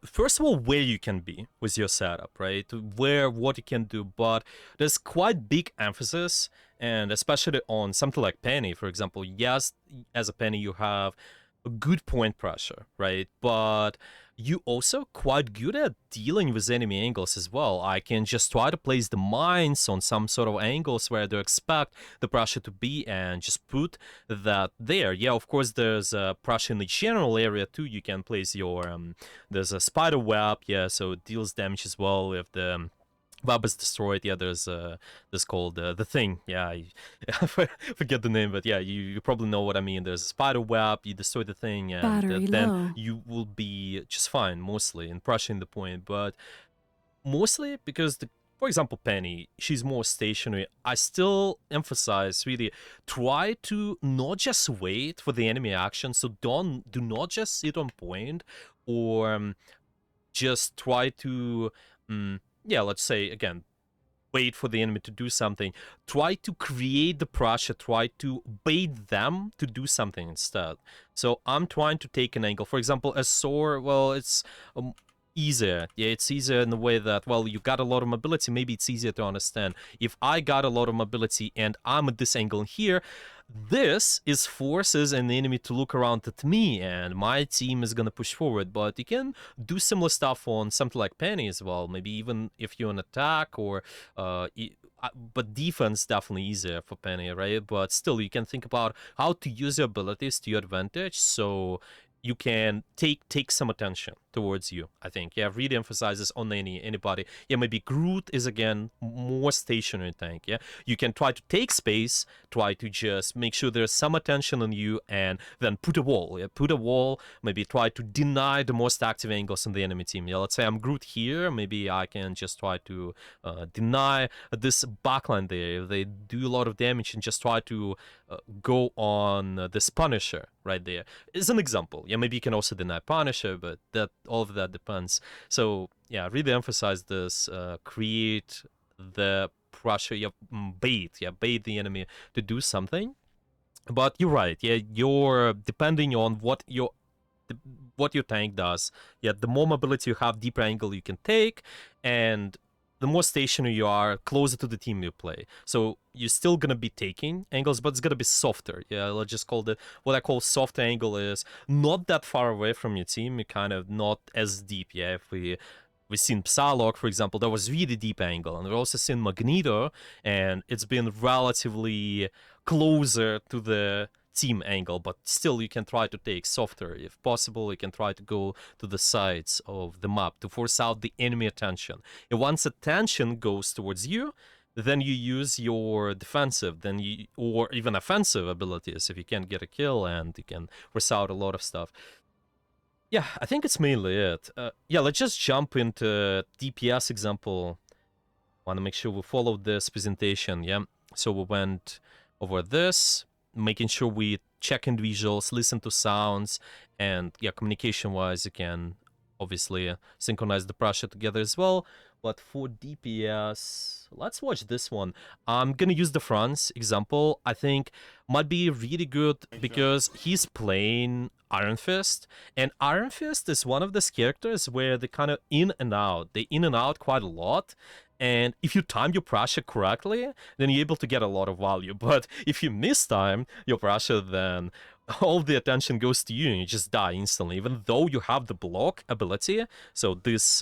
first of all, where you can be with your setup, right? What you can do, but there's quite big emphasis, and especially on something like Penny, for example. Yes, as a Penny, you have a good point pressure, right? But you also quite good at dealing with enemy angles as well. I can just try to place the mines on some sort of angles where I do expect the pressure to be and just put that there. Yeah, of course, there's pressure in the general area too. You can place your, there's a spider web, yeah, so it deals damage as well if the web is destroyed. Yeah, there's this called the thing. Yeah, I forget the name, but yeah, you probably know what I mean. There's a spider web. You destroy the thing, and Battery then low. you will be just fine, mostly in crushing the point. But mostly because for example, Penny, she's more stationary. I still emphasize really try to not just wait for the enemy action. So do not just sit on point or just try to yeah, let's say again, wait for the enemy to do something. Try to create the pressure, try to bait them to do something instead. So I'm trying to take an angle. For example, a sword, well, it's easier. Yeah, it's easier in the way that, well, you got a lot of mobility, maybe it's easier to understand. If I got a lot of mobility and I'm at this angle here, this is forces an enemy to look around at me, and my team is gonna push forward. But you can do similar stuff on something like Penny as well. Maybe even if you're an attack or but defense definitely easier for Penny, right? But still, you can think about how to use your abilities to your advantage, so you can take some attention towards you. I think, yeah, really emphasizes on anybody. Yeah, maybe Groot is again more stationary tank. Yeah, you can try to take space, try to just make sure there's some attention on you, and then put a wall. Yeah, put a wall. Maybe try to deny the most active angles on the enemy team. Yeah, let's say I'm Groot here. Maybe I can just try to deny this backline there. If they do a lot of damage, and just try to go on this Punisher right there. Is an example. Yeah, maybe you can also deny Punisher, but that all of that depends. So yeah, really emphasize this. Create the pressure. Yeah, bait the enemy to do something. But you're right. Yeah, you're depending on what your tank does. Yeah, the more mobility you have, deeper angle you can take, and the more stationary you are, closer to the team you play. So you're still gonna be taking angles, but it's gonna be softer. Yeah, let's just call what I call soft angle is not that far away from your team. You're kind of not as deep. Yeah, if we've seen Psylocke, for example, that was really deep angle, and we've also seen Magneto, and it's been relatively closer to the team angle, but still you can try to take softer. If possible, you can try to go to the sides of the map to force out the enemy attention. And once attention goes towards you, then you use your defensive, or even offensive abilities if you can get a kill, and you can force out a lot of stuff. Yeah, I think it's mainly it. Yeah, let's just jump into DPS example. Want to make sure we followed this presentation. Yeah, so we went over this, making sure we check individuals, listen to sounds, and yeah, communication wise you can obviously synchronize the pressure together as well. But for DPS, let's watch this one. I'm gonna use the Franz example. I think might be really good because he's playing Iron Fist, and Iron Fist is one of those characters where they kind of in and out. They in and out quite a lot. And if you time your pressure correctly, then you're able to get a lot of value. But if you miss time your pressure, then all the attention goes to you and you just die instantly, even though you have the block ability. So this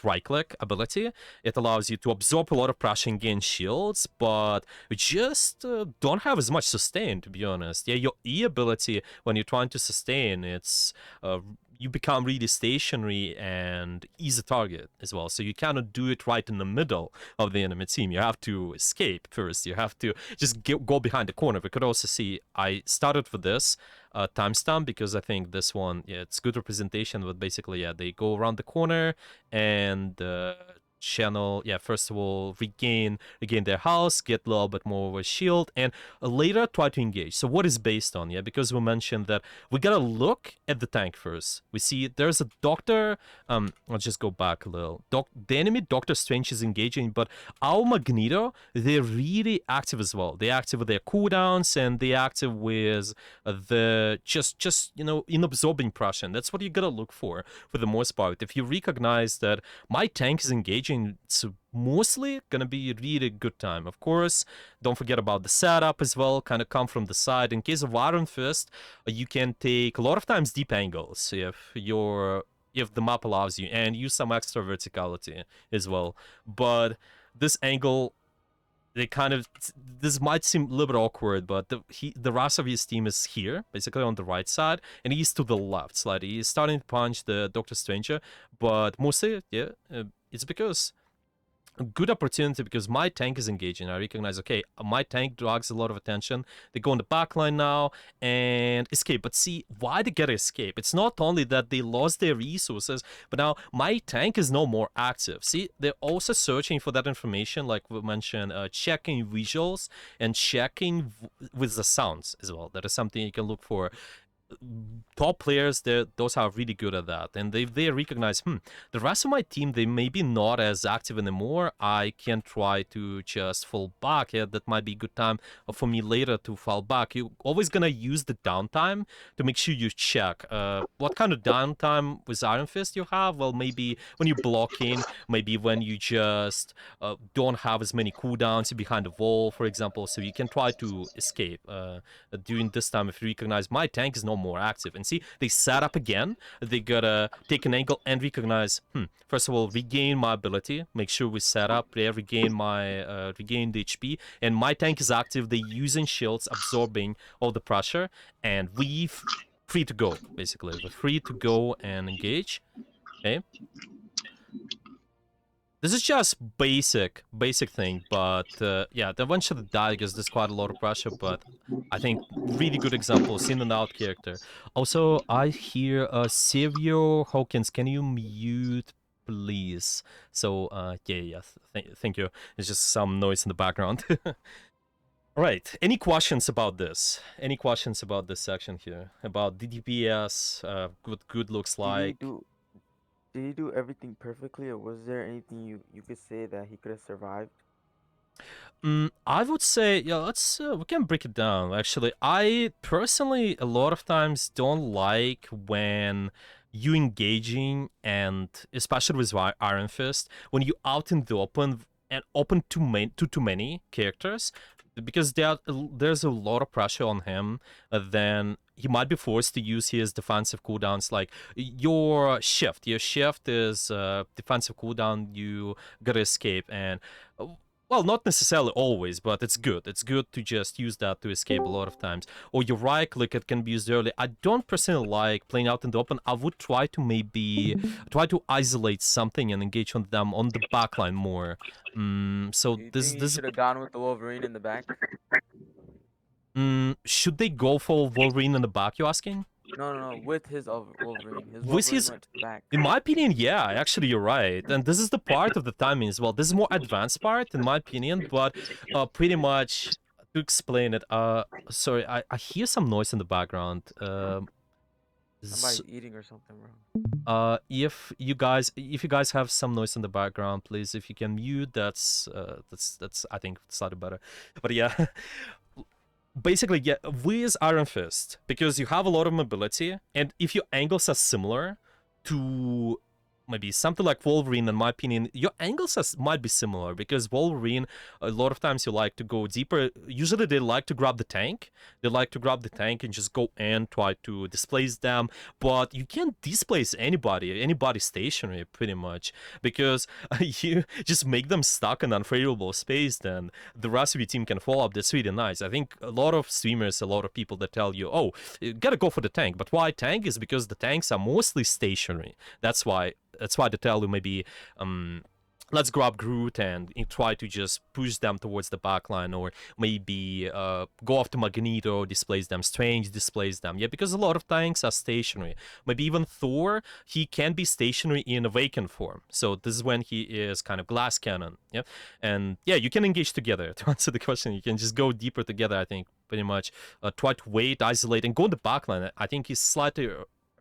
right click ability, it allows you to absorb a lot of pressure and gain shields, but you just don't have as much sustain, to be honest. Yeah, your E ability, when you're trying to sustain, it's you become really stationary and easy target as well. So you cannot do it right in the middle of the enemy team. You have to escape first. You have to just go behind the corner. We could also see I started with this timestamp because I think this one, yeah, it's good representation. But basically, yeah, they go around the corner and channel, yeah, first of all regain their house, get a little bit more of a shield, and later try to engage. So what is based on? Yeah, because we mentioned that we gotta look at the tank first. We see there's a doctor. Let's just go back a little. The enemy Doctor Strange is engaging, but our Magneto, they're really active as well. They're active with their cooldowns, and they're active with the just in absorbing pressure. And that's what you gotta look for the most part. If you recognize that my tank is engaging, it's mostly gonna be a really good time. Of course, don't forget about the setup as well. Kind of come from the side. In case of Iron Fist, you can take a lot of times deep angles if the map allows you, and use some extra verticality as well. But this angle, this might seem a little bit awkward, but the rest of his team is here, basically on the right side, and he's to the left slightly. He's starting to punch the Doctor Stranger, but mostly, yeah, it's because a good opportunity because my tank is engaging. I recognize, okay, my tank drags a lot of attention. They go in the back line now and escape. But see, why they get escape? It's not only that they lost their resources, but now my tank is no more active. See, they're also searching for that information, like we mentioned, checking visuals and checking with the sounds as well. That is something you can look for. Top players, those are really good at that, and they recognize, the rest of my team, they may be not as active anymore. I can try to just fall back. Yeah, that might be a good time for me later to fall back. You're always gonna use the downtime to make sure you check what kind of downtime with Iron Fist you have. Well, maybe when you're blocking, maybe when you just don't have as many cooldowns behind the wall, for example, so you can try to escape during this time if you recognize my tank is no more active. And see, they set up again. They gotta take an angle and recognize, first of all, regain my ability, make sure we set up, regain the HP, and my tank is active. They using shields, absorbing all the pressure, and we free to go, basically. We're free to go and engage. Okay. This is just basic thing, but yeah, the one shot die because there's quite a lot of pressure, but I think really good examples in and out character. Also, I hear Sergio Hawkins, can you mute, please? So, yeah, thank you. There's just some noise in the background. All right, any questions about this? Any questions about this section here? About DDPS, what good looks like? Did he do everything perfectly, or was there anything you could say that he could have survived? I would say, yeah, let's we can break it down. Actually, I personally a lot of times don't like when you engaging, and especially with Iron Fist, when you out in the open and open too many characters, because there's a lot of pressure on him. Then he might be forced to use his defensive cooldowns, like your shift. Your shift is defensive cooldown. You gotta escape, and well, not necessarily always, but it's good. It's good to just use that to escape a lot of times. Or your right click, it can be used early. I don't personally like playing out in the open. I would try to isolate something and engage on them on the backline more. So You this think he should have gone with the Wolverine in the back? Should they go for Wolverine in the back, you asking? No, with his Wolverine. His With Wolverine his- went to the back. In my opinion, yeah, actually you're right. And this is the part of the timing as well. This is more advanced part in my opinion, but pretty much to explain it, sorry, I hear some noise in the background. Somebody's eating or something, bro. If you guys have some noise in the background, please, if you can mute, that's I think slightly better. But yeah. Basically, yeah, with Iron Fist, because you have a lot of mobility, and if your angles are similar to maybe something like Wolverine, in my opinion, your angles might be similar, because Wolverine, a lot of times you like to go deeper. Usually they like to grab the tank. They like to grab the tank and just go and try to displace them. But you can't displace anybody stationary, pretty much, because you just make them stuck in unfavorable space, then the rest of your team can follow up. That's really nice. I think a lot of streamers, a lot of people that tell you, oh, you gotta go for the tank. But why tank? Is because the tanks are mostly stationary. That's why they tell you, maybe let's grab Groot and try to just push them towards the backline, or maybe go after Magneto, displace them, Strange displace them. Yeah, because a lot of tanks are stationary. Maybe even Thor, he can be stationary in awakened form. So this is when he is kind of glass cannon. Yeah, and yeah, you can engage together. To answer the question, you can just go deeper together, I think, pretty much. Try to wait, isolate, and go in the backline. I think he's slightly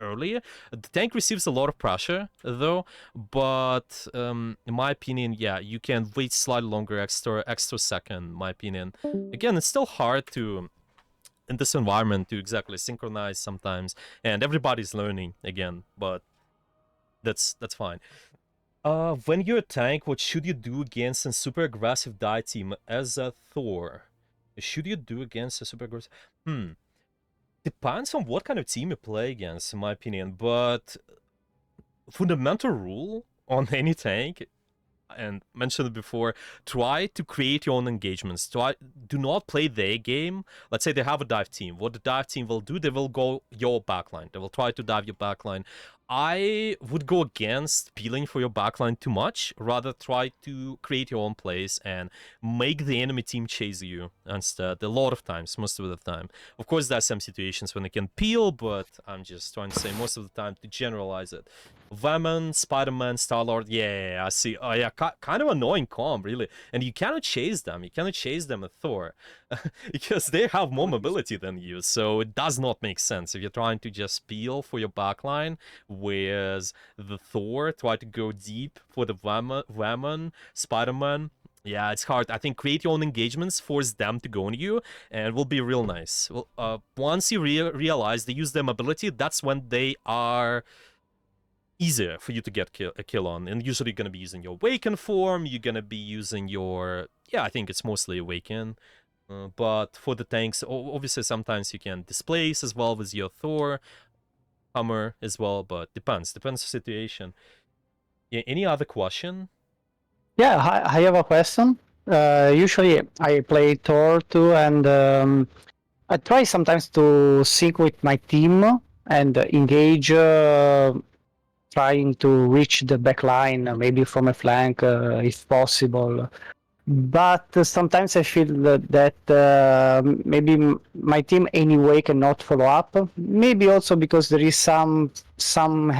earlier. The tank receives a lot of pressure, though, but in my opinion, yeah, you can wait slightly longer, extra second, in my opinion. Again, it's still hard to, in this environment, to exactly synchronize sometimes, and everybody's learning again, but that's fine. When you're a tank, what should you do against a super aggressive die team as a Thor? Should you do against a super aggressive... Depends on what kind of team you play against, in my opinion, but fundamental rule on any tank, and mentioned it before, try to create your own engagements. Do not play their game. Let's say they have a dive team. What the dive team will do, they will go your backline. They will try to dive your backline. I would go against peeling for your backline too much. Rather try to create your own plays and make the enemy team chase you instead. A lot of times, most of the time. Of course, there's some situations when they can peel, but I'm just trying to say most of the time to generalize it. Venom, Spider-Man, Star-Lord, yeah, I see. Oh yeah, kind of annoying comp, really. And you cannot chase them. You cannot chase them with Thor. Because they have more mobility than you, so it does not make sense. If you're trying to just peel for your backline, whereas the Thor try to go deep for the Venom, Spider-Man, yeah, it's hard. I think create your own engagements, force them to go on you, and it will be real nice. Well, once you realize they use their mobility, that's when they are easier for you to get a kill on. And usually you're going to be using your Awaken form, you're going to be using your... Yeah, I think it's mostly Awaken. But for the tanks, obviously sometimes you can displace as well with your Thor, Hammer as well, but depends the situation. Yeah, any other question? Yeah, I have a question. Usually I play Thor too, and I try sometimes to sync with my team and engage, trying to reach the back line, maybe from a flank, if possible. But sometimes I feel that maybe my team anyway cannot follow up. Maybe also because there is some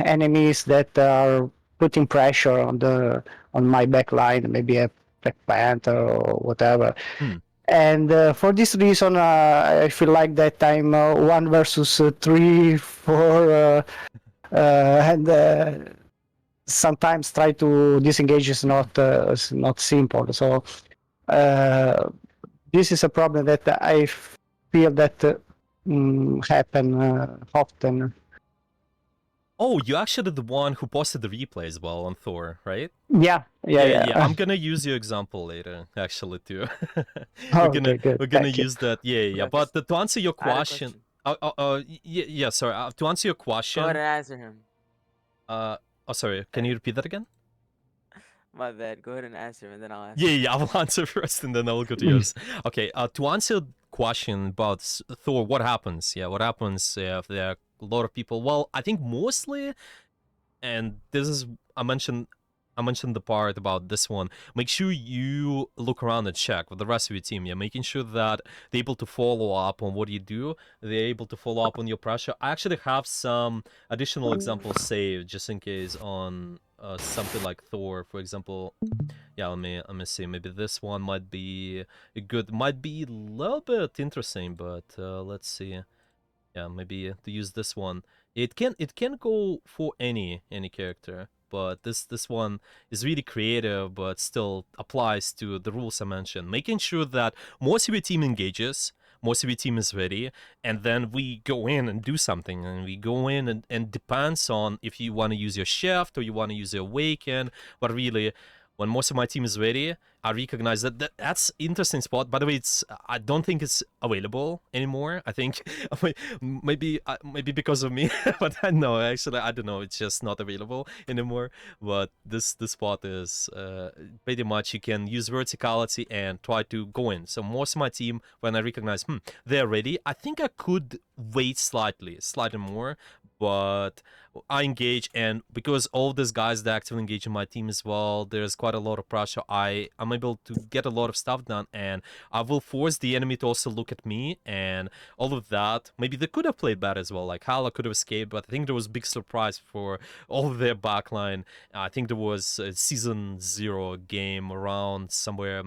enemies that are putting pressure on my back line, maybe a Black Panther or whatever. And for this reason, I feel like that I'm 1 versus 3, 4, and sometimes try to disengage is not simple. So this is a problem that I feel that happen often. Oh, you actually the one who posted the replay as well on Thor, right? Yeah. I'm gonna use your example later, actually, too. we're gonna use that. Yeah. But to answer your question, sorry. To answer your question. Go ahead and answer him. Sorry. Can you repeat that again? My bad. Go ahead and answer him, and then I'll answer. Yeah. I will answer first, and then I'll go to yours. Okay. To answer the question about Thor, what happens? Yeah, what happens if there are a lot of people? Well, I think mostly, and this is I mentioned the part about this one. Make sure you look around and check with the rest of your team. Yeah, making sure that they're able to follow up on what you do. They're able to follow up on your pressure. I actually have some additional examples saved just in case on something like Thor, for example. Yeah, let me see. Maybe this one might be good. Might be a little bit interesting, but let's see. Yeah, maybe to use this one. It can go for any character, but this one is really creative, but still applies to the rules I mentioned. Making sure that most of your team engages, most of your team is ready, and then we go in and do something, and we go in and depends on if you want to use your shift or you want to use your awaken. But really, when most of my team is ready, I recognize that's interesting spot. By the way, I don't think it's available anymore. I think maybe because of me, but no, actually I don't know. It's just not available anymore. But this spot is pretty much you can use verticality and try to go in. So most of my team, when I recognize they're ready, I think I could wait slightly more, but I engage, and because all these guys that actively engage in my team as well, there's quite a lot of pressure. I'm able to get a lot of stuff done, and I will force the enemy to also look at me, and all of that. Maybe they could have played bad as well, like Hala could have escaped, but I think there was a big surprise for all of their backline. I think there was a season 0 game around somewhere.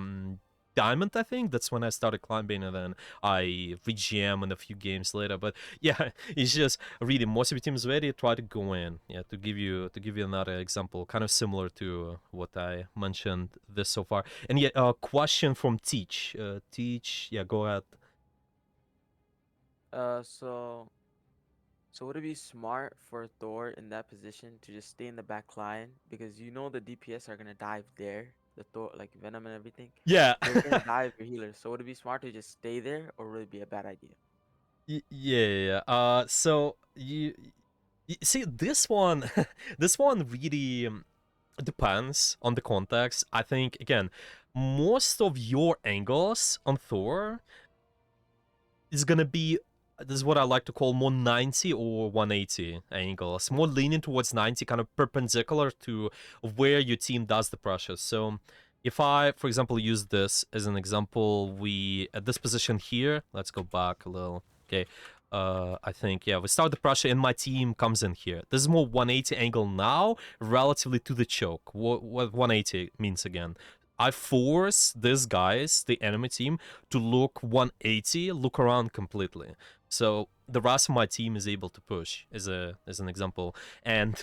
Diamond, I think that's when I started climbing, and then I re-GM in a few games later. But yeah, it's just really most of your team is ready. Try to go in. Yeah, to give you another example, kind of similar to what I mentioned this so far. And yeah, question from Teach. Teach, yeah, go ahead. So would it be smart for Thor in that position to just stay in the back line, because you know the DPS are gonna dive there, the Thor like Venom and everything. Yeah. They're gonna dive your healers. So would it be smart to just stay there, or would it be a bad idea? Yeah. So you see this one, this one really depends on the context. I think again, most of your angles on Thor is gonna be, this is what I like to call more 90 or 180 angles, more leaning towards 90, kind of perpendicular to where your team does the pressure. So if I, for example, use this as an example, we at this position here, let's go back a little. Okay, I think, yeah, we start the pressure and my team comes in here. This is more 180 angle now relatively to the choke. What 180 means again? I force these guys, the enemy team, to look 180, look around completely. So the rest of my team is able to push, as an example. And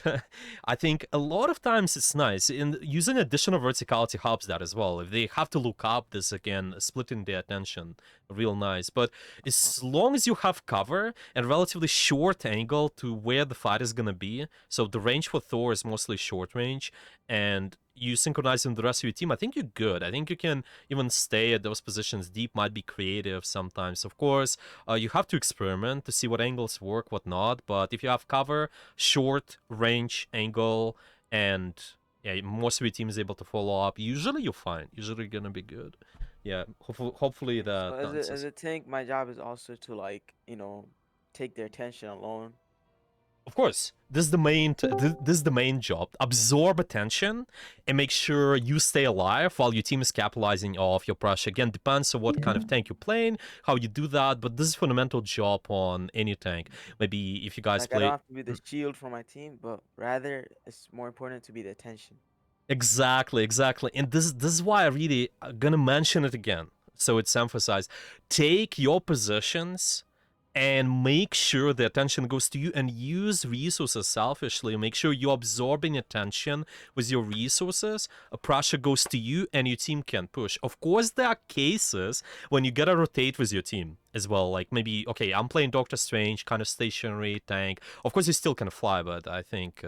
I think a lot of times it's nice. And using additional verticality helps that as well. If they have to look up, this again, splitting their attention, real nice. But as long as you have cover and relatively short angle to where the fight is gonna be, so the range for Thor is mostly short range, and you synchronize with the rest of your team, I think you're good. I think you can even stay at those positions. Deep might be creative sometimes. Of course, you have to experiment to see what angles work, what not. But if you have cover, short range angle, and yeah, most of your team is able to follow up, usually you're fine. Usually you're gonna be good. Yeah, hopefully that So as answers. a tank, my job is also to like, take their attention alone. Of course, this is the main job. Absorb attention and make sure you stay alive while your team is capitalizing off your pressure. Again, depends on what kind of tank you're playing, how you do that, but this is fundamental job on any tank. Maybe if you guys Like I don't play. have to be the shield for my team, but rather it's more important to be the attention. Exactly. And this is why I really gonna mention it again, so it's emphasized. Take your positions and make sure the attention goes to you, and use resources selfishly. Make sure you're absorbing attention with your resources. A pressure goes to you and your team can push. Of course, there are cases when you gotta rotate with your team as well. Like maybe, okay, I'm playing Doctor Strange, kind of stationary tank. Of course, you still can fly, but I think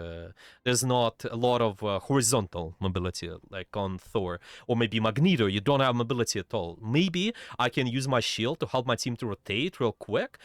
there's not a lot of horizontal mobility like on Thor. Or maybe Magneto, you don't have mobility at all. Maybe I can use my shield to help my team to rotate real quick,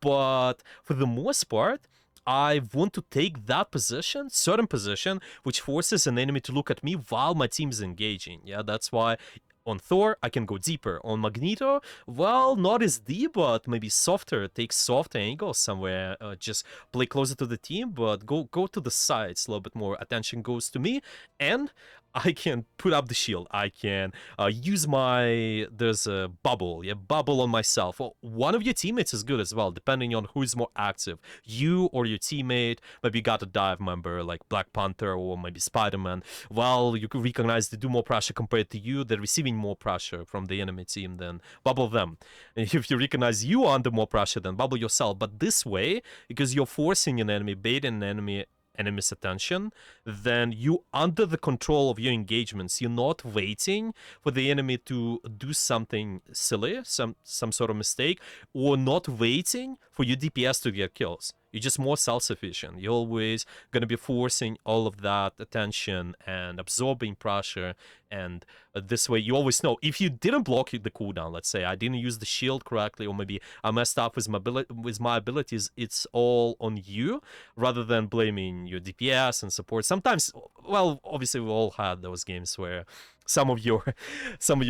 but for the most part, I want to take that position, certain position, which forces an enemy to look at me while my team is engaging. Yeah, that's why on Thor, I can go deeper. On Magneto, well, not as deep, but maybe softer. Take softer angles somewhere. Just play closer to the team, but go to the sides a little bit more. Attention goes to me, and I can put up the shield. I can use there's a bubble, bubble on myself. Well, one of your teammates is good as well, depending on who's more active. You or your teammate, maybe you got a dive member like Black Panther or maybe Spider-Man. Well, you can recognize they do more pressure compared to you. They're receiving more pressure from the enemy team, then bubble them. And if you recognize you are under more pressure, then bubble yourself. But this way, because you're forcing an enemy, baiting an enemy, enemy's attention, then you under the control of your engagements. You're not waiting for the enemy to do something silly, some sort of mistake, or not waiting for your DPS to get kills. You're just more self-sufficient. You're always going to be forcing all of that attention and absorbing pressure. And this way, you always know if you didn't block the cooldown, let's say I didn't use the shield correctly, or maybe I messed up with my abilities, it's all on you rather than blaming your DPS and support. Sometimes, well, obviously we all had those games where some of your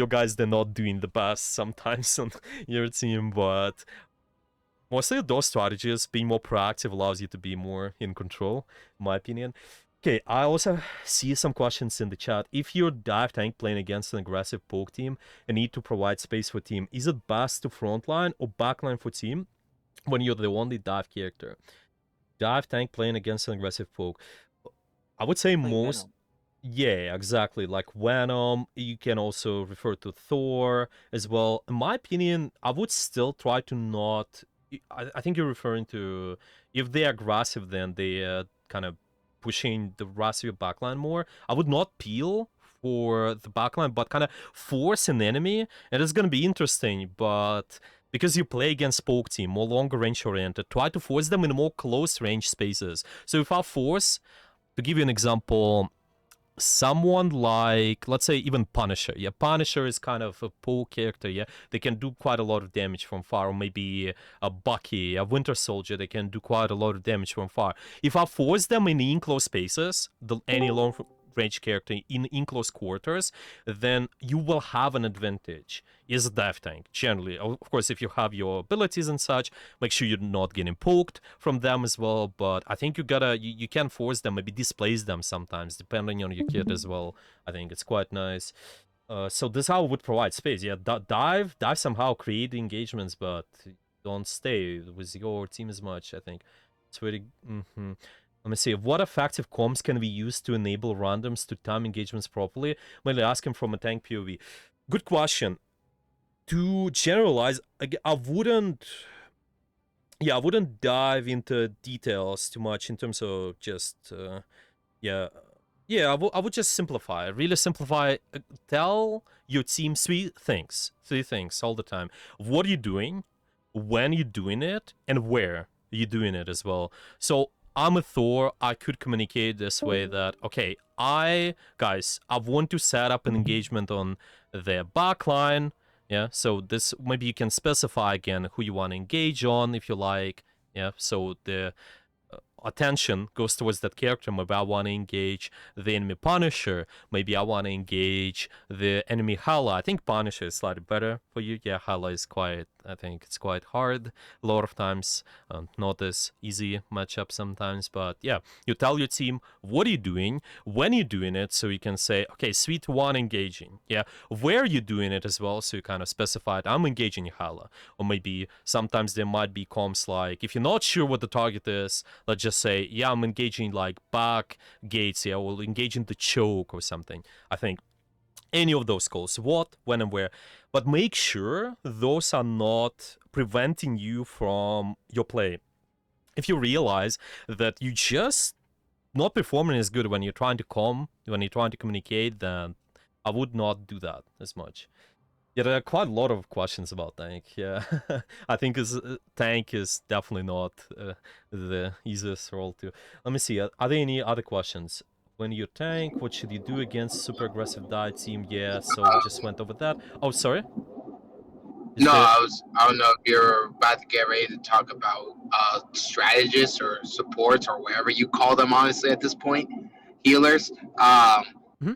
guys, they're not doing the best sometimes on your team, but mostly those strategies, being more proactive allows you to be more in control, in my opinion. Okay, I also see some questions in the chat. If you're dive tank playing against an aggressive poke team and need to provide space for team, is it best to frontline or backline for team when you're the only dive character? Dive tank playing against an aggressive poke. I would say Like most... Venom. Yeah, exactly. Like Venom, you can also refer to Thor as well. In my opinion, I would still try to not... I think you're referring to if they're aggressive, then they kind of pushing the rest of your backline more. I would not peel for the backline, but kind of force an enemy. And it's going to be interesting, but because you play against poke team, more longer range oriented, try to force them in more close range spaces. So if I force, to give you an example, someone like, let's say, even Punisher. Yeah, Punisher is kind of a poke character. Yeah, they can do quite a lot of damage from far. Or maybe a Bucky, a Winter Soldier, they can do quite a lot of damage from far. If I force them in enclosed spaces, any long range character in close quarters, then you will have an advantage as a dive tank, generally. Of course, if you have your abilities and such, make sure you're not getting poked from them as well, but I think you can force them, maybe displace them sometimes, depending on your kit as well. I think it's quite nice. So this is how it would provide space. Yeah, dive somehow, create engagements, but don't stay with your team as much, I think. It's really... Let me see. What effective comms can we use to enable randoms to time engagements properly? Mainly asking from a tank POV. Good question. To generalize, I wouldn't dive into details too much in terms of just I would just simplify, really simplify. Tell your team three things all the time. What are you doing, when you're doing it, and where you're doing it as well. So I'm a Thor, I could communicate this way that, okay, I want to set up an engagement on their backline. Yeah, so this, maybe you can specify again who you want to engage on if you like. Yeah, so the attention goes towards that character. Maybe I want to engage the enemy Punisher. Maybe I want to engage the enemy Hala. I think Punisher is slightly better for you. Yeah, Hala is I think it's quite hard a lot of times. Not as easy matchup sometimes, but yeah, you tell your team what are you doing, when you're doing it, so you can say, okay, suite 1 engaging. Yeah, where you're doing it as well, so you kind of specified, I'm engaging Hala. Or maybe sometimes there might be comms like, if you're not sure what the target is, let's just say, yeah, I'm engaging like back gates, yeah, or engaging the choke or something. I think any of those calls, what, when, and where. But make sure those are not preventing you from your play. If you realize that you just not performing as good when you're trying to when you're trying to communicate, then I would not do that as much. Yeah, there are quite a lot of questions about tank. Yeah, I think tank is definitely not the easiest role to. Let me see. Are there any other questions? When you tank, what should you do against super aggressive die team? Yeah, so we just went over that. Oh, sorry. I don't know if you're about to get ready to talk about strategists or supports or whatever you call them, honestly, at this point, healers. I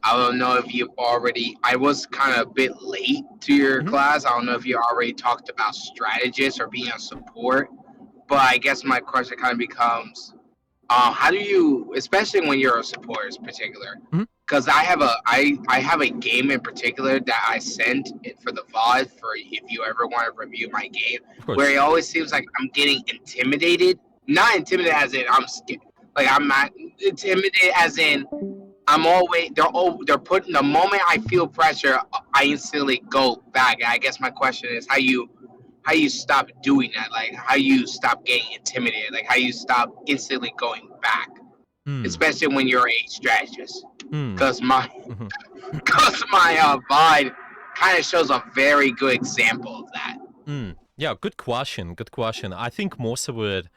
don't know if you've already, I was kind of a bit late to your class. I don't know if you already talked about strategists or being a support, but I guess my question kind of becomes, how do you, especially when you're a support in particular, because I have a game in particular that I sent it for the VOD for if you ever want to review my game, where it always seems like I'm getting intimidated. Not intimidated as in I'm scared, like I'm not intimidated as in I'm always they're putting, the moment I feel pressure, I instantly go back. And I guess my question is how you stop doing that, like how you stop getting intimidated, like how you stop instantly going back. Hmm. especially when you're a strategist. Hmm. Because my Mhm. because my Vine kind of shows a very good example of that. Yeah, good question. Good question. I think most of it,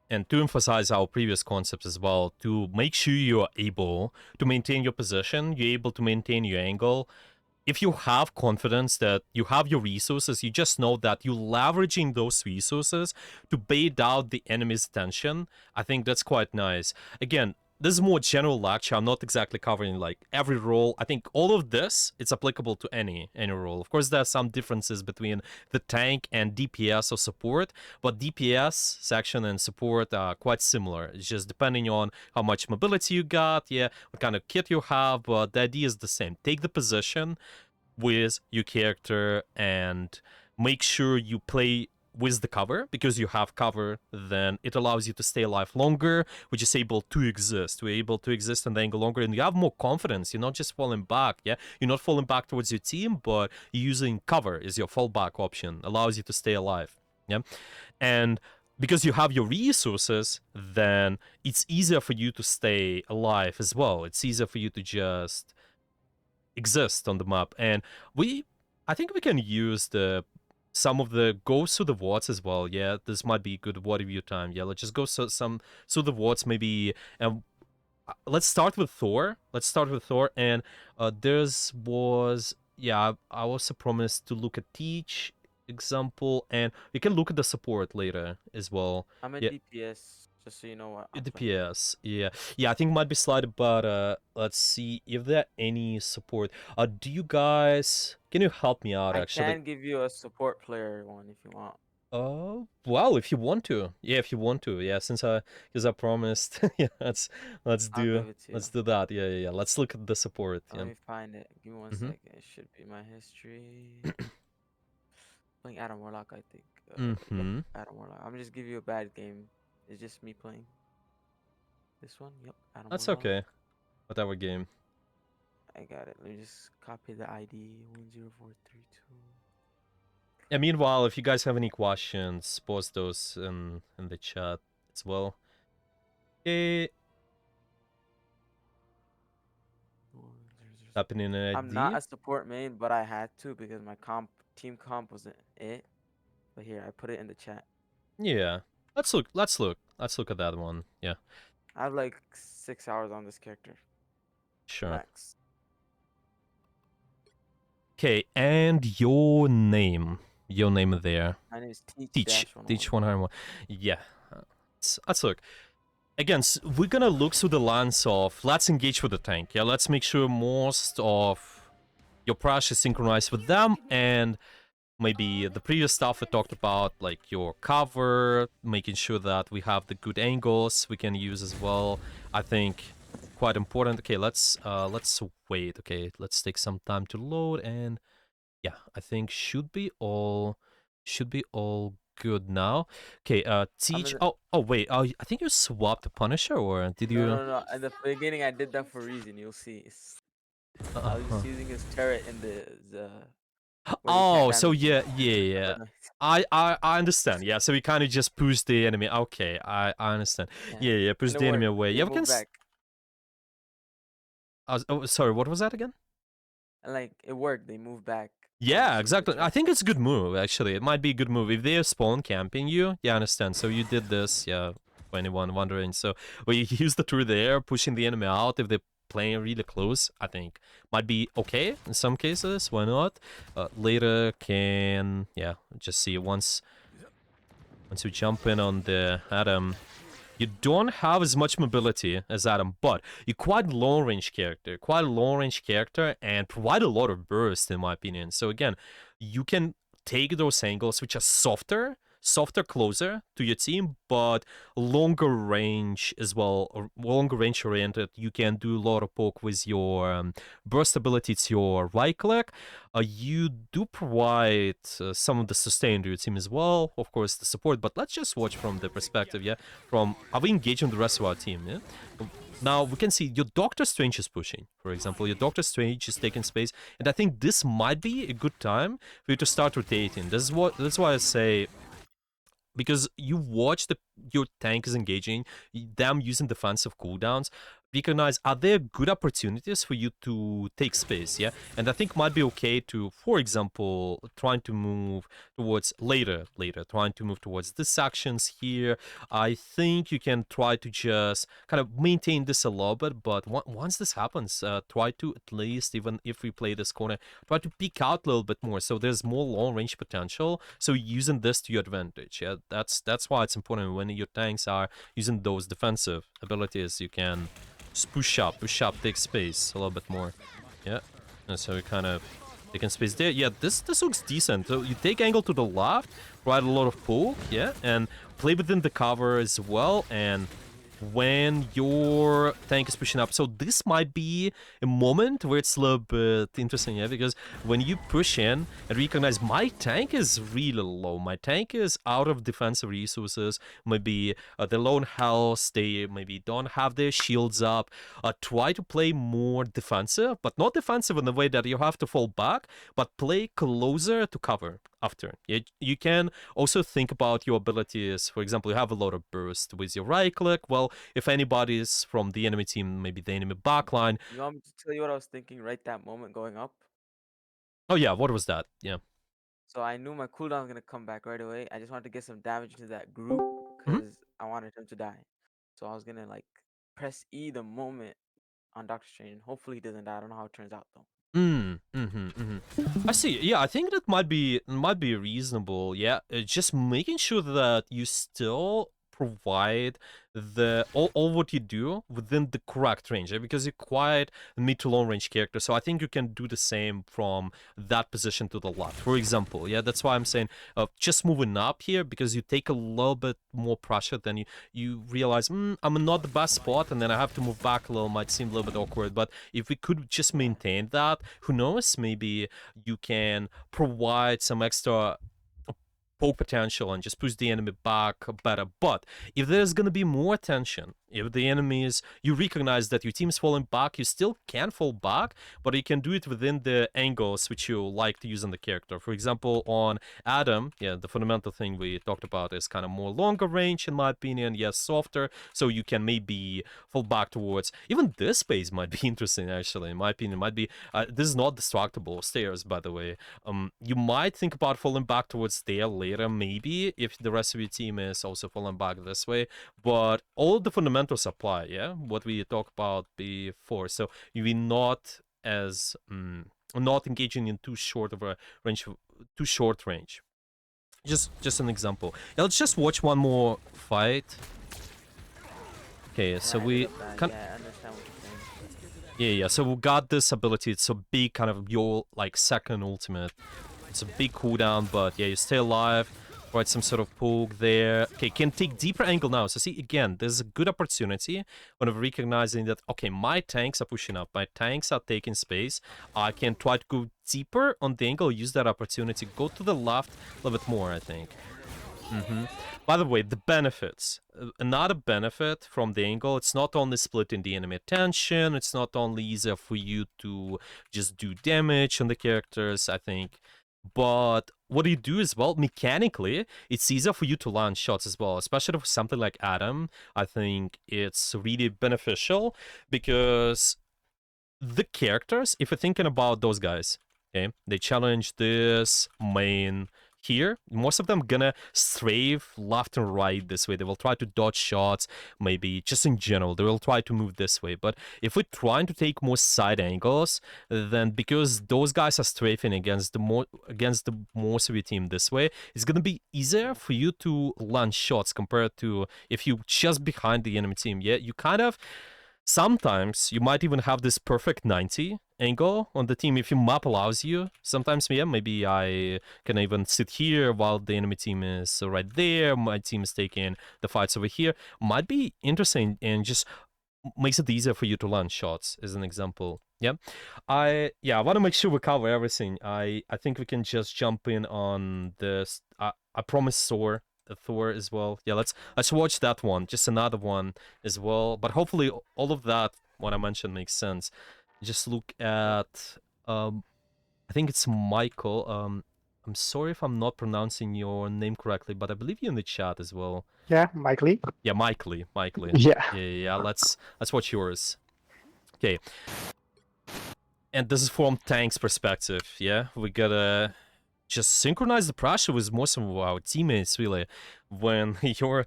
and to emphasize our previous concepts as well, to make sure you're able to maintain your position, you're able to maintain your angle. If you have confidence that you have your resources, you just know that you're leveraging those resources to bait out the enemy's attention. I think that's quite nice. Again, this is more general lecture. I'm not exactly covering like every role. I think all of this it's applicable to any role. Of course, there are some differences between the tank and DPS or support, but DPS section and support are quite similar. It's just depending on how much mobility you got, yeah, what kind of kit you have, but the idea is the same. Take the position with your character and make sure you play with the cover, because you have cover, then it allows you to stay alive longer, which is able to exist. We're able to exist and then go longer, and you have more confidence. You're not just falling back, yeah? You're not falling back towards your team, but using cover is your fallback option, allows you to stay alive, yeah? And because you have your resources, then it's easier for you to stay alive as well. It's easier for you to just exist on the map. And I think we can use some of the goes through the wards as well. Yeah, this might be good ward review time. Yeah, let's just go through the wards maybe. And let's start with Thor. And there's was, yeah, I was promised to look at Teach example, and we can look at the support later as well. I'm a Yeah. DPS, just so you know what I'm playing. DPS, yeah, I think might be slided, but let's see if there are any support. Do you guys, can you help me out I actually? can give you a support player one if you want. Well, if you want to, yeah, because I promised, yeah, let's I'll do give it to let's you. do that, yeah. Let's look at the support. Let Yeah. me find it. Give me one Mhm. second. It should be my history. Playing Adam Warlock, I think. Mm-hmm. Yep, Adam Warlock. I'm just give you a bad game. It's just me playing. This one? Yep, Adam That's Warlock. okay. Whatever game. I got it. Let me just copy the ID 10432. Yeah, meanwhile, if you guys have any questions, post those in the chat as well. Okay. Happening in I'm not a support main, but I had to because my team comp wasn't it. But here, I put it in the chat. Yeah. Let's look at that one. Yeah. I have like 6 hours on this character. Sure. Max. Okay, and your name. Your name there. My name is Teach Teach 101. Yeah. Let's look. Again, we're gonna look through the lens of let's engage with the tank. Yeah, let's make sure most of your brush is synchronized with them, and maybe the previous stuff we talked about, like your cover, making sure that we have the good angles we can use as well. I think quite important. Okay, let's wait. Okay, let's take some time to load, and yeah, I think should be all good now. Okay, Teach. Oh wait. I think you swapped the Punisher, or did you? No. At the beginning, I did that for a reason. You'll see. I was just using his turret in the where he can't Oh, so damage you. yeah. I understand. Yeah, so we kind of just push the enemy. Okay, I understand. Yeah, push And it the enemy worked. away. They Yeah, we can. moved back. Oh, sorry. What was that again? And like it worked. They moved back. Yeah, exactly. I think it's a good move, actually. It might be a good move. If they're spawn camping you, yeah, I understand. So you did this, yeah, for anyone wondering. So we use the tour there, pushing the enemy out if they're playing really close, I think. Might be okay in some cases, why not? Later can, yeah, just see once you jump in on the Adam, you don't have as much mobility as Adam, but you're quite a long-range character, and provide a lot of burst, in my opinion. So again, you can take those angles, which are softer, closer to your team, but longer range as well, or longer range oriented. You can do a lot of poke with your burst ability. It's your right click. You do provide some of the sustain to your team as well, of course, the support, but let's just watch from the perspective, yeah, from are we engaging the rest of our team, yeah? Now we can see your Doctor Strange is pushing, for example. Your Doctor Strange is taking space, and I think this might be a good time for you to start rotating. That's why I say because you watch your tank is engaging, them using defensive cooldowns, recognize, are there good opportunities for you to take space, yeah? And I think might be okay to, for example, trying to move towards later, trying to move towards the sections here. I think you can try to just kind of maintain this a little bit, but once this happens, try to at least, even if we play this corner, try to peek out a little bit more, so there's more long range potential, so using this to your advantage, yeah? That's why it's important when your tanks are using those defensive abilities, you can just push up, take space a little bit more. Yeah. And so we kind of taking space there. Yeah, this looks decent. So you take angle to the left, provide a lot of poke, yeah, and play within the cover as well, and when your tank is pushing up. So this might be a moment where it's a little bit interesting, yeah, because when you push in and recognize my tank is really low, my tank is out of defensive resources, maybe they're low on health, they maybe don't have their shields up, try to play more defensive, but not defensive in the way that you have to fall back, but play closer to cover after. You can also think about your abilities. For example, you have a lot of burst with your right click. Well, if anybody is from the enemy team, maybe the enemy backline. You want me to tell you what I was thinking right that moment going up? Oh yeah, what was that? Yeah. So I knew my cooldown was gonna come back right away. I just wanted to get some damage into that group Mhm. because I wanted him to die. So I was gonna like press E the moment on Doctor Strange. And hopefully he doesn't die. I don't know how it turns out though. I see. Yeah, I think that might be reasonable. Yeah, just making sure that you still provide all what you do within the correct range, yeah? Because you're quite a mid to long range character, so I think you can do the same from that position to the left, for example. Yeah, that's why I'm saying just moving up here, because you take a little bit more pressure, then you realize I'm not the best spot, and then I have to move back a little. Might seem a little bit awkward, but if we could just maintain that, who knows, maybe you can provide some extra poke potential and just push the enemy back better. But if there's gonna be more tension, if the enemies, you recognize that your team's falling back, you still can fall back, but you can do it within the angles which you like to use on the character. For example, on Adam, yeah, the fundamental thing we talked about is kind of more longer range, in my opinion, yes, softer, so you can maybe fall back towards, even this space might be interesting, actually, in my opinion. Might be, this is not destructible stairs, by the way. You might think about falling back towards there later, maybe, if the rest of your team is also falling back this way, but all the fundamentals apply, yeah, what we talked about before, so you're not as not engaging in too short range. Just an example. Yeah, let's just watch one more fight. Okay, so we can, Yeah, I understand what you're saying. yeah, so we got this ability. It's a big kind of your like second ultimate. It's a big cooldown, but yeah, you stay alive. Right, some sort of poke there. Okay, can take deeper angle now. So see, again, there's a good opportunity when we're recognizing that, okay, my tanks are pushing up, my tanks are taking space. I can try to go deeper on the angle, use that opportunity, go to the left a little bit more, I think. By the way, the benefits. Another benefit from the angle, it's not only splitting the enemy attention, it's not only easier for you to just do damage on the characters, I think, but what you do as well, mechanically, it's easier for you to land shots as well, especially for something like Adam. I think it's really beneficial because the characters, if you're thinking about those guys, okay, they challenge this main here, most of them gonna strafe left and right this way. They will try to dodge shots, maybe just in general, they will try to move this way. But if we're trying to take more side angles, then because those guys are strafing against the most of your team this way, it's gonna be easier for you to land shots compared to if you just behind the enemy team. Yeah, you kind of, sometimes you might even have this perfect 90 angle on the team if your map allows you. Sometimes, yeah, maybe I can even sit here while the enemy team is right there. My team is taking the fights over here. Might be interesting and just makes it easier for you to land shots, as an example. Yeah, I want to make sure we cover everything. I think we can just jump in on this. I promise Thor as well. Yeah, let's watch that one, just another one as well. But hopefully all of that what I mentioned makes sense. Just look at I think it's Michael. I'm sorry if I'm not pronouncing your name correctly, but I believe you're in the chat as well. Yeah, Mike Lee. Yeah, Mike Lee. Yeah. Yeah. Let's watch yours. Okay. And this is from tank's perspective. Yeah, we gotta just synchronize the pressure with most of our teammates. Really, when your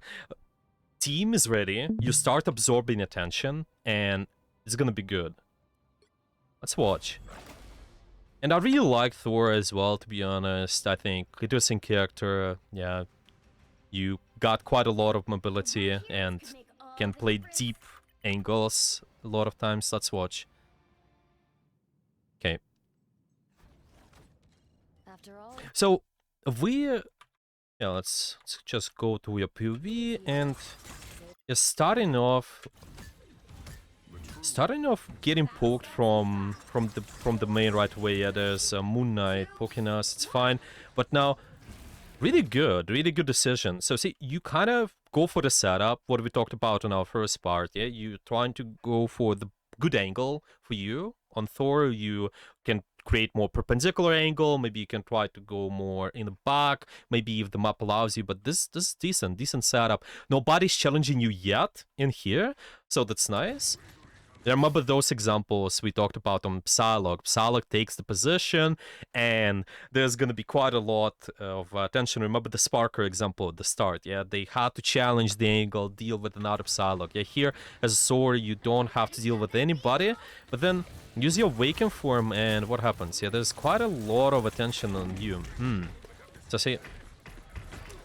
team is ready, you start absorbing attention, and it's gonna be good. Let's watch. And I really like Thor as well, to be honest. I think interesting character. Yeah, you got quite a lot of mobility and can play deep angles a lot of times. Let's watch. Okay. So we, let's just go to your POV and starting off getting poked from the main right away. Yeah, there's Moon Knight poking us. It's fine, but now really good decision. So see, you kind of go for the setup, what we talked about on our first part. Yeah, you're trying to go for the good angle for you. On Thor, you can create more perpendicular angle. Maybe you can try to go more in the back. Maybe if the map allows you. But this is decent setup. Nobody's challenging you yet in here, so that's nice. Remember those examples we talked about on Psylocke. Psylocke takes the position, and there's gonna be quite a lot of attention. Remember the Sparker example at the start, yeah? They had to challenge the angle, deal with another Psylocke. Yeah, here, as a sword, you don't have to deal with anybody, but then use your Awaken form, and what happens? Yeah, there's quite a lot of attention on you. So see...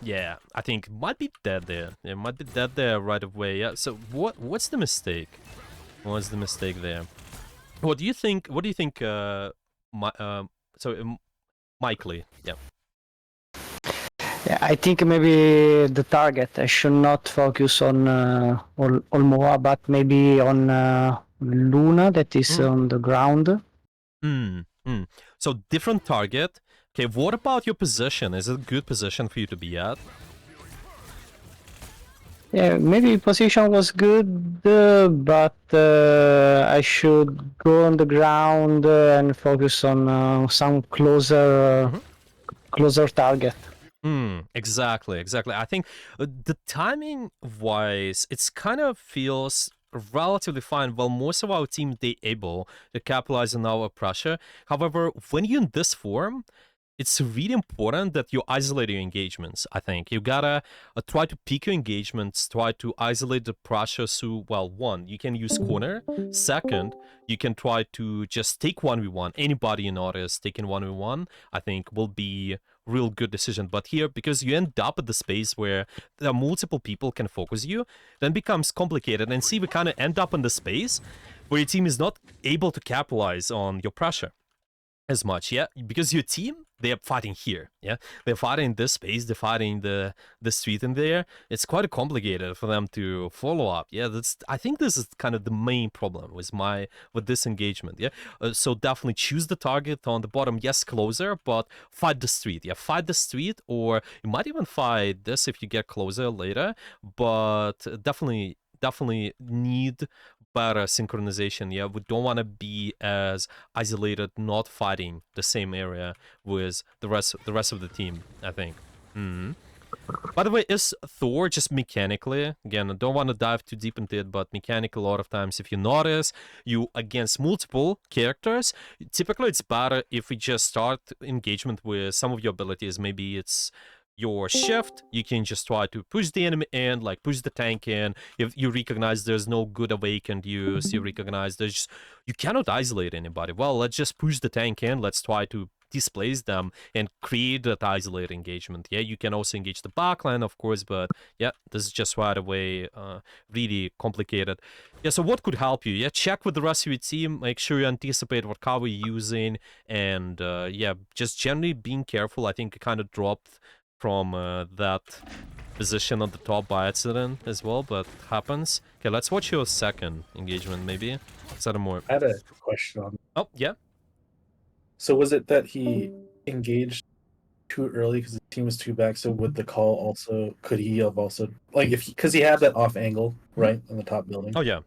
Yeah, I think might be dead there. It might be dead there right away, yeah. So what's the mistake? What's the mistake there? What do you think? Mike Lee, yeah. Yeah, I think maybe the target I should not focus on Olmoa, but maybe on Luna that is on the ground. So different target. Okay, what about your position? Is it a good position for you to be at? Yeah, maybe position was good, but I should go on the ground and focus on some closer target. Exactly. I think the timing wise, it's kind of feels relatively fine. Well, most of our team, they able to capitalize on our pressure. However, when you're in this form, it's really important that you isolate your engagements, I think. You gotta try to pick your engagements, try to isolate the pressure. So, well, one, you can use corner. Second, you can try to just take 1v1. Anybody you notice taking 1v1, I think, will be real good decision. But here, because you end up at the space where there are multiple people can focus you, then becomes complicated. And see, we kind of end up in the space where your team is not able to capitalize on your pressure as much, yeah, because your team, they are fighting here, yeah, they're fighting this space, they're fighting the street in there. It's quite complicated for them to follow up, yeah. I think this is kind of the main problem with this engagement, yeah. So definitely choose the target on the bottom, yes, closer, but fight the street, yeah, fight the street, or you might even fight this if you get closer later, but definitely need better synchronization. Yeah, we don't want to be as isolated, not fighting the same area with the rest of the team, I think. By the way, is Thor just mechanically, again, I don't want to dive too deep into it, but mechanically, a lot of times, if you notice, you against multiple characters, typically it's better if we just start engagement with some of your abilities. Maybe it's your shift, you can just try to push the enemy in, like push the tank in. If you recognize there's no good awakened use, you recognize you cannot isolate anybody. Well, let's just push the tank in, let's try to displace them and create that isolated engagement. Yeah, you can also engage the backline, of course, but yeah, this is just right away really complicated. Yeah, so what could help you? Yeah, check with the rest of your team, make sure you anticipate what cover you're using, and yeah, just generally being careful. I think it kind of dropped from that position on the top by accident as well, but happens. Okay, let's watch your second engagement, maybe. Is that a more... I had a question on... Oh, yeah. So was it that he engaged too early because the team was too back? So would the call also... Could he have also... Like, if because he had that off angle, right, on the top building. Oh, yeah.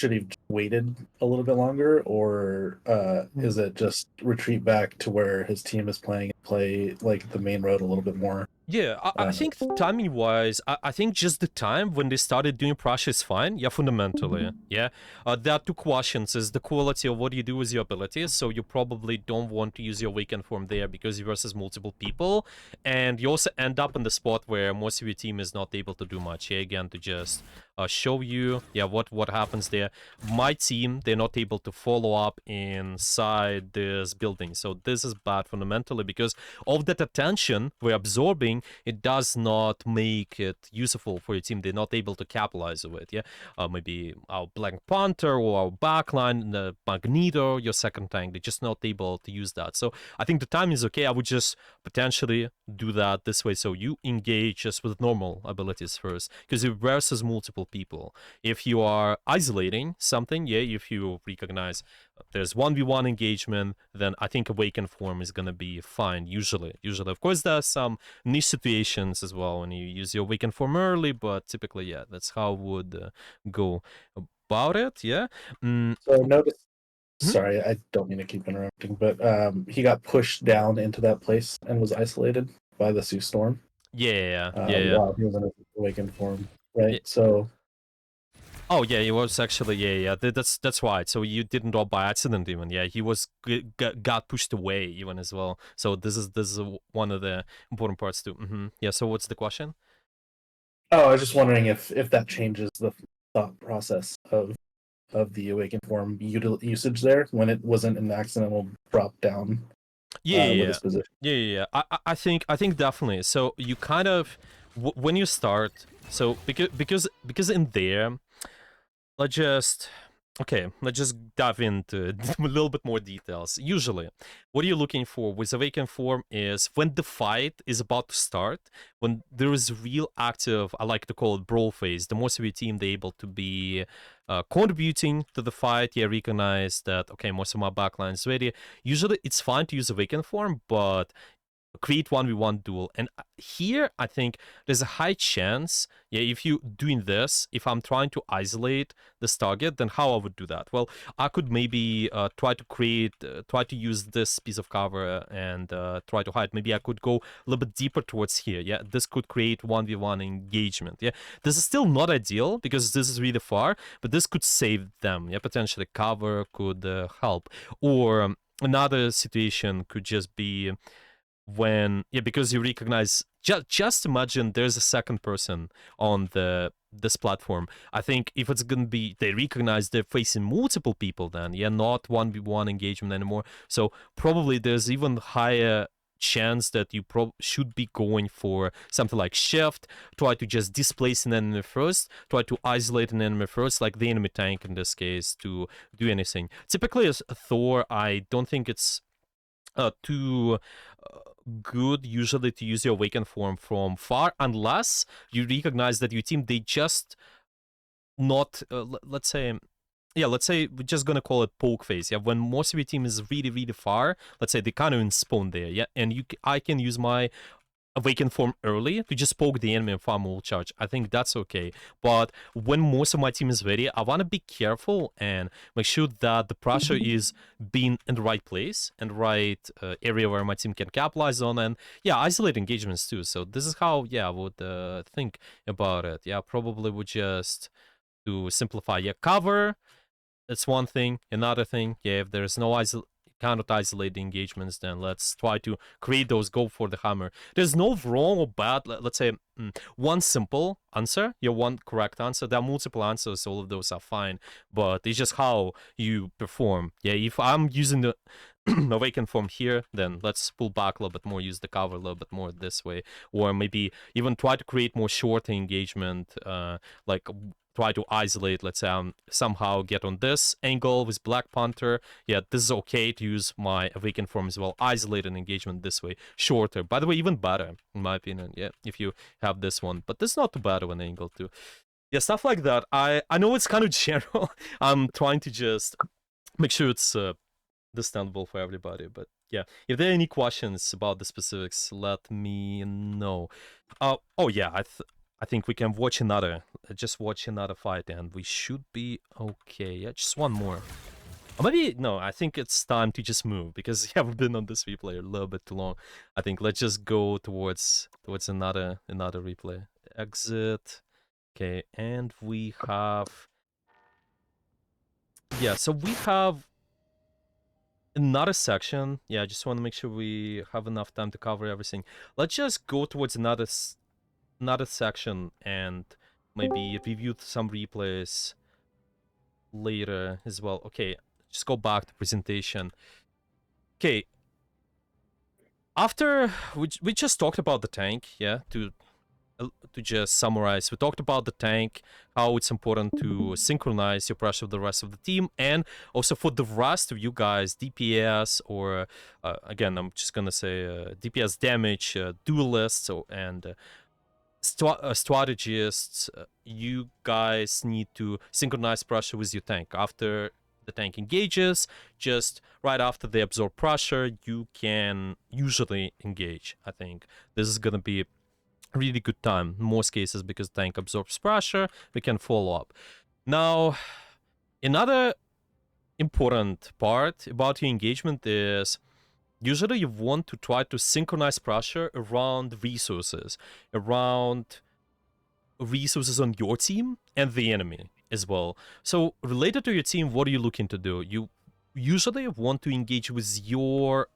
should he have waited a little bit longer, or is it just retreat back to where his team is playing and play like the main road a little bit more? Yeah, I think timing wise, I think just the time when they started doing Prussia is fine. Yeah, fundamentally. Yeah. There are two questions: is the quality of what you do with your abilities. So you probably don't want to use your weekend form there because you're versus multiple people, and you also end up in the spot where most of your team is not able to do much. Yeah, again, to just show you, yeah, what happens there. My team, they're not able to follow up inside this building, so this is bad fundamentally because of that attention we're absorbing. It does not make it useful for your team. They're not able to capitalize on it. Yeah, maybe our Black Panther or our backline, the Magneto, your second tank, they're just not able to use that. So I think the time is okay. I would just potentially do that this way. So you engage just with normal abilities first, because it versus multiple people. If you are isolating something, yeah, if you recognize there's 1v1 engagement, then I think Awaken form is gonna be fine, usually. Of course, there's some niche situations as well when you use your Awaken form early, but typically, yeah, that's how I would go about it, yeah. So notice. Mhm. Sorry, I don't mean to keep interrupting, but he got pushed down into that place and was isolated by the Sioux Storm. Yeah. While he was in his awakened form, right? Yeah. So. Oh yeah, it was actually yeah. That's right. So you didn't drop by accident even. Yeah, he was got pushed away even as well. So this is one of the important parts too. Yeah. So what's the question? Oh, I was just wondering if that changes the thought process of the awakened form usage there when it wasn't an accidental drop down. With his position. Yeah. I think definitely. So you kind of when you start. So because in there, let's just dive into a little bit more details. Usually, what you're looking for with Awakened Form is when the fight is about to start, when there is real active, I like to call it brawl phase, the most of your team, they're able to be contributing to the fight. Yeah, recognize that, okay, most of my backline is ready. Usually, it's fine to use Awakened Form, but create 1v1 duel. And here I think there's a high chance, yeah, if you doing this, if I'm trying to isolate this target, then how I would do that? Well, I could maybe try to use this piece of cover and try to hide. Maybe I could go a little bit deeper towards here. Yeah, this could create 1v1 engagement. Yeah, this is still not ideal because this is really far, but this could save them. Yeah, potentially cover could help. Or another situation could just be when, yeah, because you recognize, just imagine there's a second person on this platform. I think if it's gonna be, they recognize they're facing multiple people, then yeah, not 1v1 engagement anymore. So probably there's even higher chance that you should be going for something like shift, try to just displace an enemy first, try to isolate an enemy first, like the enemy tank in this case, to do anything. Typically as Thor, I don't think it's too good usually to use your Awakened form from far, unless you recognize that your team, they just not let's say we're just gonna call it poke phase. Yeah, when most of your team is really far, let's say they kind of in spawn there. Yeah, and I can use my Awakened form early to just poke the enemy and farm all charge. I think that's okay. But when most of my team is ready, I want to be careful and make sure that the pressure is being in the right place and right area where my team can capitalize on, and yeah, isolate engagements too. So this is how, yeah, I would think about it. Yeah, probably would just to simplify. Yeah, cover, that's one thing. Another thing, yeah, if there's no cannot isolate the engagements, then let's try to create those, go for the hammer. There's no wrong or bad, let's say, one simple answer, yeah, one correct answer. There are multiple answers, all of those are fine, but it's just how you perform. Yeah, if I'm using the Awaken form here, then let's pull back a little bit more, use the cover a little bit more this way, or maybe even try to create more short engagement, like try to isolate, let's say somehow get on this angle with Black Panther. Yeah, this is okay to use my Awaken form as well, isolate an engagement this way, shorter. By the way, even better, in my opinion, yeah, if you have this one, but this is not too bad of an angle too. Yeah, stuff like that. I know it's kind of general. I'm trying to just make sure it's understandable for everybody, but yeah, if there are any questions about the specifics, let me know. Oh yeah, I think we can watch another. Just watch another fight, and we should be okay. Yeah, just one more. Or maybe no. I think it's time to just move because we haven't been on this replay a little bit too long. I think let's just go towards another replay. Exit. Okay, and we have. Yeah, so we have another section. Yeah, I just want to make sure we have enough time to cover everything. Let's just go towards another section and maybe review some replays later as well. Okay, just go back to presentation. Okay, after we just talked about the tank, yeah, to just summarize, we talked about the tank, how it's important to synchronize your pressure with the rest of the team, and also for the rest of you guys, DPS or again, I'm just gonna say DPS damage, duelists, and strategists, you guys need to synchronize pressure with your tank. After the tank engages, just right after they absorb pressure, you can usually engage. I think this is gonna be really good time in most cases because tank absorbs pressure. We can follow up. Now, another important part about your engagement is usually you want to try to synchronize pressure around resources on your team and the enemy as well. So related to your team, what are you looking to do? You usually want to engage with your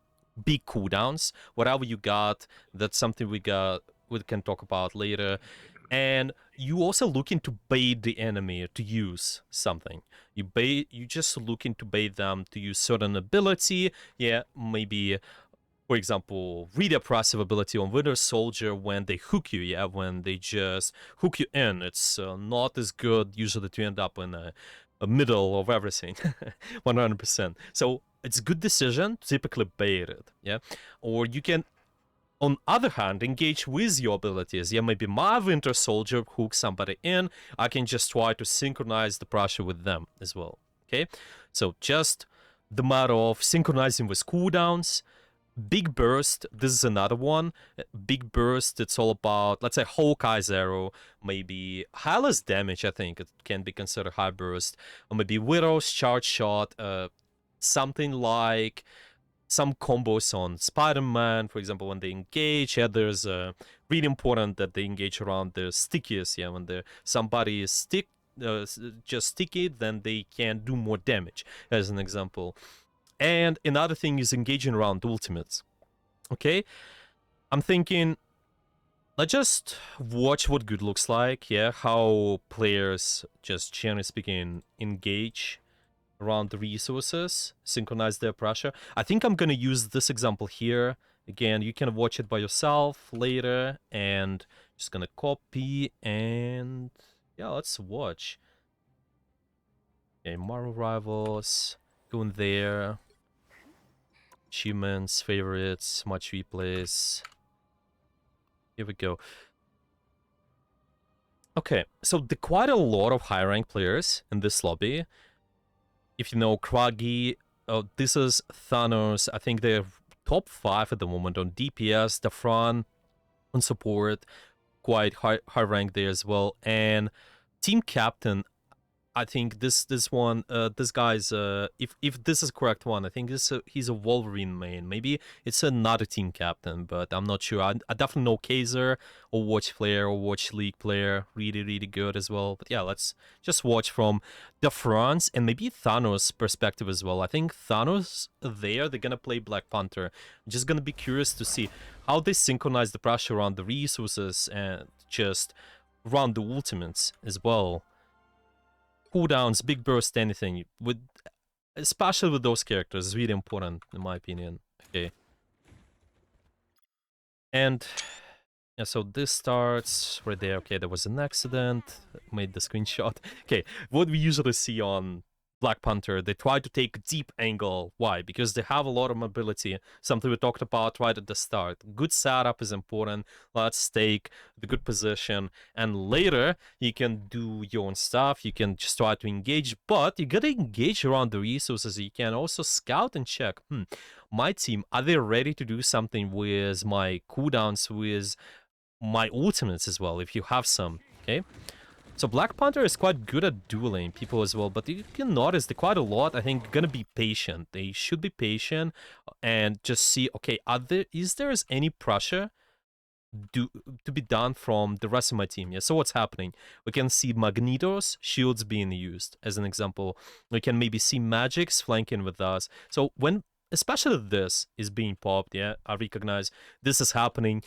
big cooldowns, whatever you got. That's something we can talk about later. And you also looking to bait the enemy to use something. You just looking to bait them to use certain ability. Yeah, maybe for example, really oppressive ability on Winter Soldier when they hook you, yeah, when they just hook you in. It's not as good usually to end up in a middle of everything, 100%. So it's a good decision to typically bait it, yeah? Or you can, on other hand, engage with your abilities. Yeah, maybe my Winter Soldier hooks somebody in, I can just try to synchronize the pressure with them as well, okay? So just the matter of synchronizing with cooldowns. Big Burst, this is another one. Big Burst, it's all about, let's say, Hawkeye's arrow, maybe Hyla's damage, I think it can be considered high burst, or maybe Widow's charge shot, something like some combos on Spider-Man, for example, when they engage. Yeah, there's really important that they engage around the stickiest. Yeah, when somebody is just sticky, then they can do more damage, as an example. And another thing is engaging around ultimates. Okay? I'm thinking, let's just watch what good looks like, yeah? How players, just generally speaking, engage around the resources, synchronize their pressure. I think I'm gonna use this example here. Again, you can watch it by yourself later, and just gonna copy and yeah, let's watch. Okay, Marvel Rivals, go in there. Achievements, favorites, much replays. Here we go. Okay, so there are quite a lot of high rank players in this lobby. If you know Kragi, this is Thanos. I think they're top 5 at the moment on DPS, Dafran on support, quite high rank there as well. And team captain, I think this guy's if this is correct one, I think he's a Wolverine main. Maybe it's another team captain, but I'm not sure. I definitely know Kaiser, or Watch player, or Watch League player, really good as well. But yeah, let's just watch from the France and maybe Thanos' perspective as well. I think Thanos they're gonna play Black Panther. I'm just gonna be curious to see how they synchronize the pressure around the resources and just around the ultimates as well. Cooldowns, big burst, anything with, especially with those characters, is really important in my opinion. Okay, and yeah, so this starts right there. Okay, there was an accident. Made the screenshot. Okay, what we usually see on Black Panther, they try to take a deep angle. Why? Because they have a lot of mobility, something we talked about right at the start. Good setup is important. Let's take the good position, and later you can do your own stuff. You can just try to engage, but you gotta engage around the resources. You can also scout and check, my team, are they ready to do something with my cooldowns, with my ultimates as well, if you have some, okay? So Black Panther is quite good at dueling people as well, but you can notice that quite a lot, I think, gonna be patient. They should be patient and just see, okay, is there any pressure to be done from the rest of my team? Yeah, so what's happening? We can see Magneto's shields being used, as an example. We can maybe see Magic's flanking with us. So when, especially this is being popped, yeah, I recognize this is happening.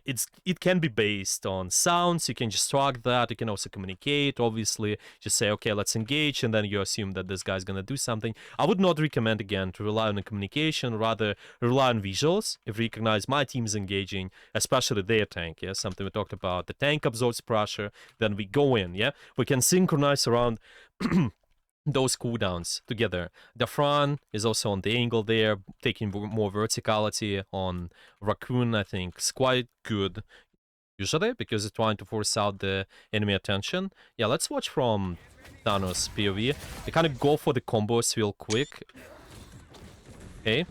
It can be based on sounds. You can just track that. You can also communicate, obviously. Just say, okay, let's engage, and then you assume that this guy's gonna do something. I would not recommend, again, to rely on the communication, rather rely on visuals. If you recognize my team's engaging, especially their tank, yeah, something we talked about, the tank absorbs pressure, then we go in, yeah. We can synchronize around those cooldowns together. The Fran is also on the angle there, taking more verticality on Raccoon. I think is quite good usually, because it's trying to force out the enemy attention. Yeah, let's watch from Thanos POV. They kind of go for the combos real quick. Okay.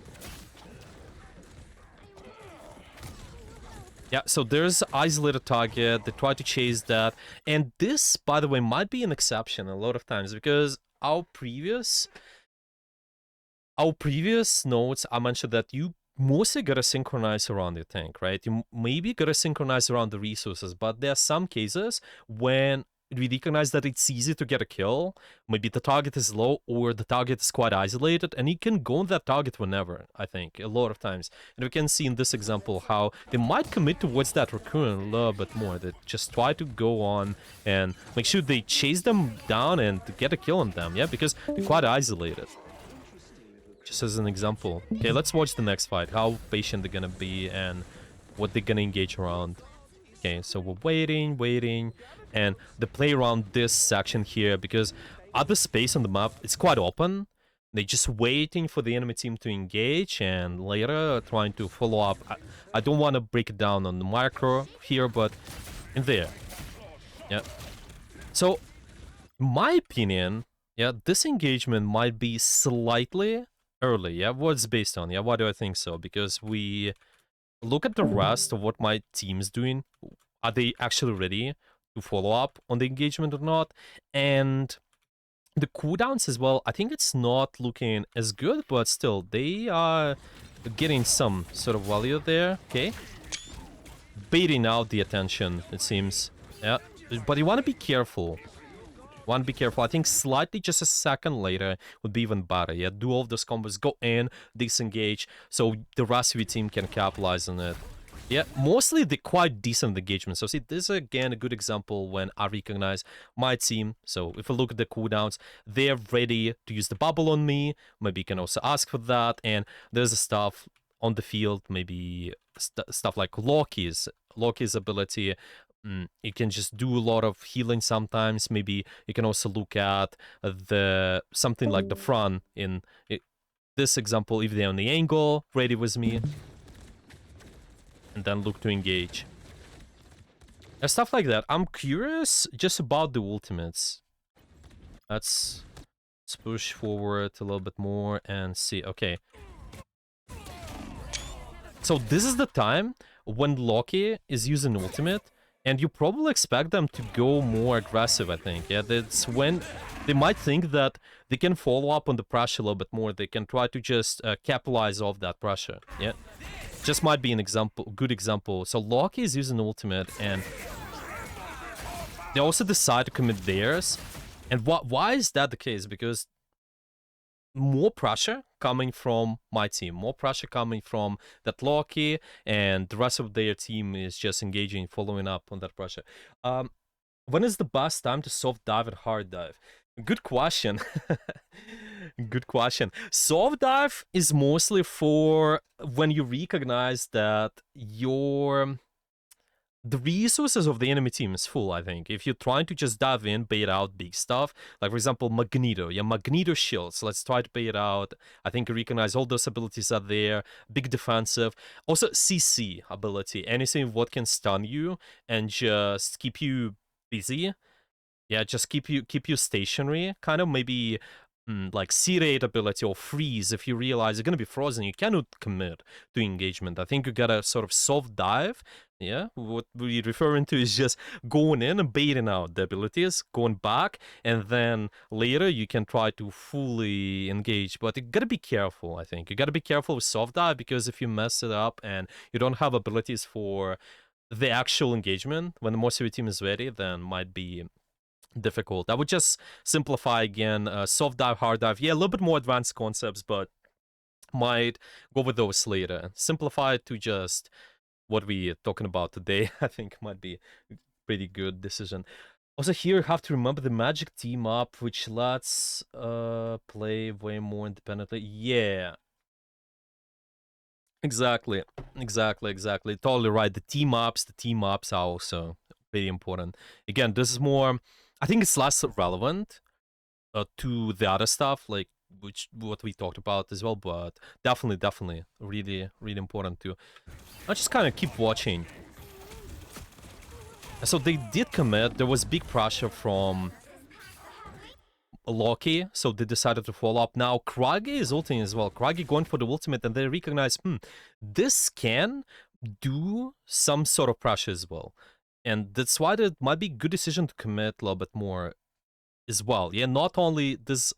Yeah, so there's isolated target. They try to chase that. And this, by the way, might be an exception a lot of times, because our previous notes, I mentioned that you mostly gotta synchronize around your tank, right? You maybe gotta synchronize around the resources, but there are some cases when we recognize that it's easy to get a kill. Maybe the target is low, or the target is quite isolated, and you can go on that target whenever, I think, a lot of times. And we can see in this example how they might commit towards that Raccoon a little bit more. They just try to go on and make sure they chase them down and get a kill on them, yeah? Because they're quite isolated. Just as an example. Okay, let's watch the next fight. How patient they're gonna be and what they're gonna engage around. Okay, so we're waiting, and they play around this section here because other space on the map, it's quite open. They're just waiting for the enemy team to engage, and later trying to follow up. I don't want to break it down on the micro here, but in there. Yeah. So, my opinion, yeah, this engagement might be slightly early. Yeah, what's based on? Yeah, why do I think so? Because we look at the rest of what my team's doing. Are they actually ready to follow up on the engagement or not? And the cooldowns as well, I think it's not looking as good, but still, they are getting some sort of value there, okay? Baiting out the attention, it seems. Yeah, but you want to be careful. I think slightly just a second later would be even better. Yeah, do all of those combos, go in, disengage, so the rest of your team can capitalize on it. Yeah, mostly the quite decent engagement. So see, this is again a good example when I recognize my team. So if I look at the cooldowns, they're ready to use the bubble on me. Maybe you can also ask for that. And there's the stuff on the field, maybe stuff like Loki's ability. You can just do a lot of healing sometimes. Maybe you can also look at something like the front in this example, if they're on the angle, ready with me, and then look to engage. And stuff like that. I'm curious just about the ultimates. Let's push forward a little bit more and see. Okay. So this is the time when Loki is using ultimate, and you probably expect them to go more aggressive, I think. Yeah, that's when they might think that they can follow up on the pressure a little bit more. They can try to just capitalize off that pressure. Yeah, just might be an example, good example. So Loki is using ultimate, and they also decide to commit theirs. And why is that the case? Because more pressure coming from my team, more pressure coming from that Loki, and the rest of their team is just engaging, following up on that pressure. When is the best time to soft dive and hard dive? Good question. Good question. Soft dive is mostly for when you recognize that the resources of the enemy team is full, I think. If you're trying to just dive in, bait out big stuff, like for example, Magneto. Yeah, Magneto shields. Let's try to bait out. I think you recognize all those abilities are there. Big defensive. Also, CC ability. Anything what can stun you and just keep you busy. Yeah, just keep you stationary. Kind of maybe like C-rate ability or freeze. If you realize you're gonna be frozen, you cannot commit to engagement. I think you gotta sort of soft dive. Yeah, what we're referring to is just going in and baiting out the abilities, going back, and then later you can try to fully engage. But you gotta be careful, I think. You gotta be careful with soft dive, because if you mess it up and you don't have abilities for the actual engagement, when most of your team is ready, then might be difficult. I would just simplify again, soft dive, hard dive. Yeah, a little bit more advanced concepts, but might go with those later. Simplify it to just what we're talking about today. I think might be a pretty good decision. Also here you have to remember the magic team up, which lets play way more independently. Yeah. Exactly. Totally right. The team ups are also very important. Again, this is more, I think it's less relevant to the other stuff, like what we talked about as well, but definitely really important too. I just kind of keep watching. So they did commit. There was big pressure from Loki, so they decided to follow up. Now Kragi is ulting as well. Kragi going for the ultimate, and they recognize, this can do some sort of pressure as well. And that's why it might be a good decision to commit a little bit more as well. Yeah, not only this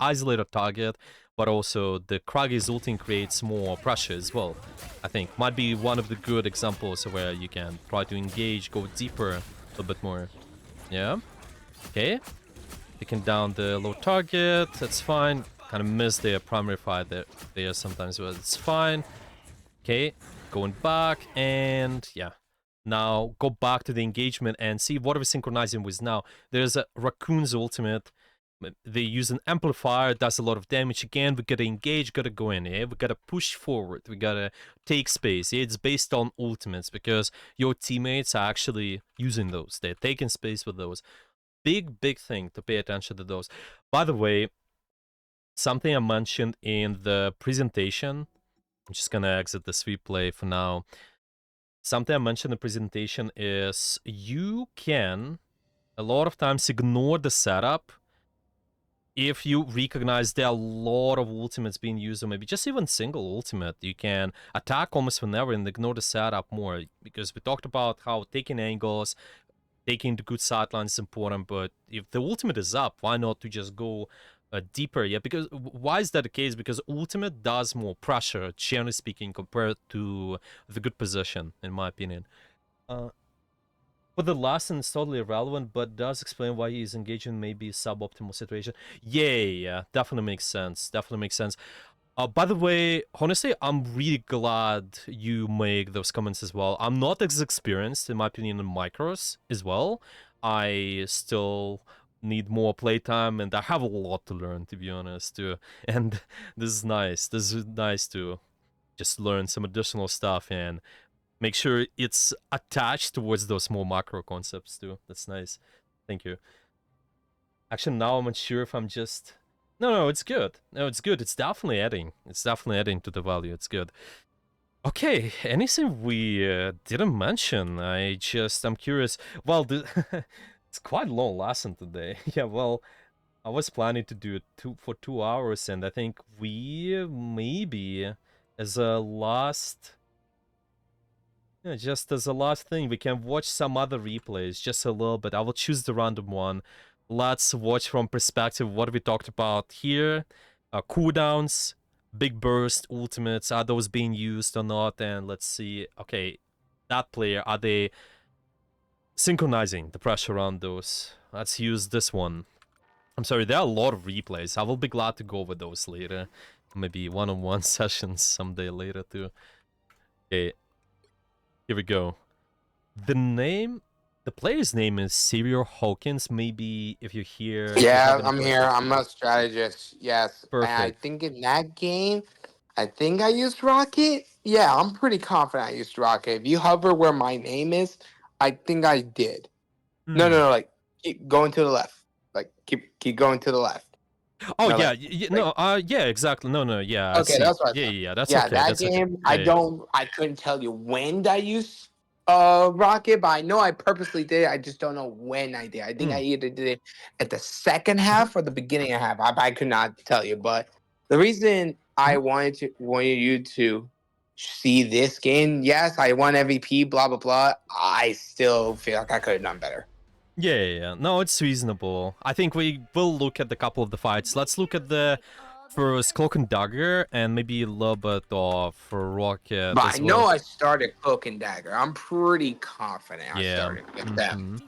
isolated target, but also the Kragi's ulting creates more pressure as well. I think might be one of the good examples where you can try to engage, go deeper a little bit more. Yeah. Okay. Taking down the low target, that's fine. Kind of missed their primary fight there sometimes, but it's fine. Okay, going back, and yeah. Now go back to the engagement and see what are we synchronizing with now. There's a Raccoon's ultimate. They use an amplifier, does a lot of damage. Again, we gotta engage, gotta go in, yeah? We gotta push forward, we gotta take space. Yeah? It's based on ultimates, because your teammates are actually using those. They're taking space with those. Big thing to pay attention to those. By the way, something I mentioned in the presentation, I'm just gonna exit this replay for now. Something I mentioned in the presentation is you can a lot of times ignore the setup if you recognize there are a lot of ultimates being used, or maybe just even single ultimate. You can attack almost whenever and ignore the setup more, because we talked about how taking angles, taking the good sideline is important, but if the ultimate is up, why not to just go deeper? Yeah, because why is that the case? Because ultimate does more pressure, generally speaking, compared to the good position, in my opinion. But the last one is totally irrelevant, but does explain why he's engaging maybe suboptimal situation. Yeah, definitely makes sense. By the way, honestly, I'm really glad you make those comments as well. I'm not as experienced, in my opinion, in micros as well. I still need more playtime, and I have a lot to learn, to be honest, too. And this is nice. This is nice to just learn some additional stuff and make sure it's attached towards those more macro concepts, too. That's nice. Thank you. Actually, now I'm unsure if I'm just... No, it's good. No, it's good. It's definitely adding. It's definitely adding to the value. It's good. Okay, anything we didn't mention? I'm curious. Well, it's quite a long lesson today. Yeah, well, I was planning to do it for 2 hours, and I think we maybe as a last... Yeah, just as a last thing, we can watch some other replays, just a little bit. I will choose the random one. Let's watch from perspective what we talked about here. Cooldowns, big burst, ultimates, are those being used or not? And let's see, okay, that player, are they synchronizing the pressure on those? Let's use this one. I'm sorry, there are a lot of replays. I will be glad to go over those later. Maybe one-on-one sessions someday later too. Okay, here we go. The player's name is Serial Hawkins. Maybe if you're here... if you Yeah, have any I'm here. questions. I'm a strategist. Yes. And I Perfect. think in that game, I think I used Rocket. Yeah, I'm pretty confident I used Rocket. If you hover where my name is, I think I did. No, Hmm. like keep going to the left. Like keep going to the left. Oh No, yeah, like, no, yeah, exactly. No, yeah, I Okay, see. that's what I thought. Yeah, that's Yeah, okay. that That's okay. game, Yeah, yeah. I couldn't tell you when I used Rocket, but I know I purposely did it. I just don't know when I did. I think I either did it at the second half or the beginning of half. I could not tell you. But the reason I wanted you to see this game, yes, I won MVP, blah blah blah. I still feel like I could have done better. Yeah. No, it's reasonable. I think we will look at the couple of the fights. Let's look at the first Cloak and Dagger and maybe a little bit of Rocket But as I know well. I started Cloak and Dagger. I'm pretty confident I started with them.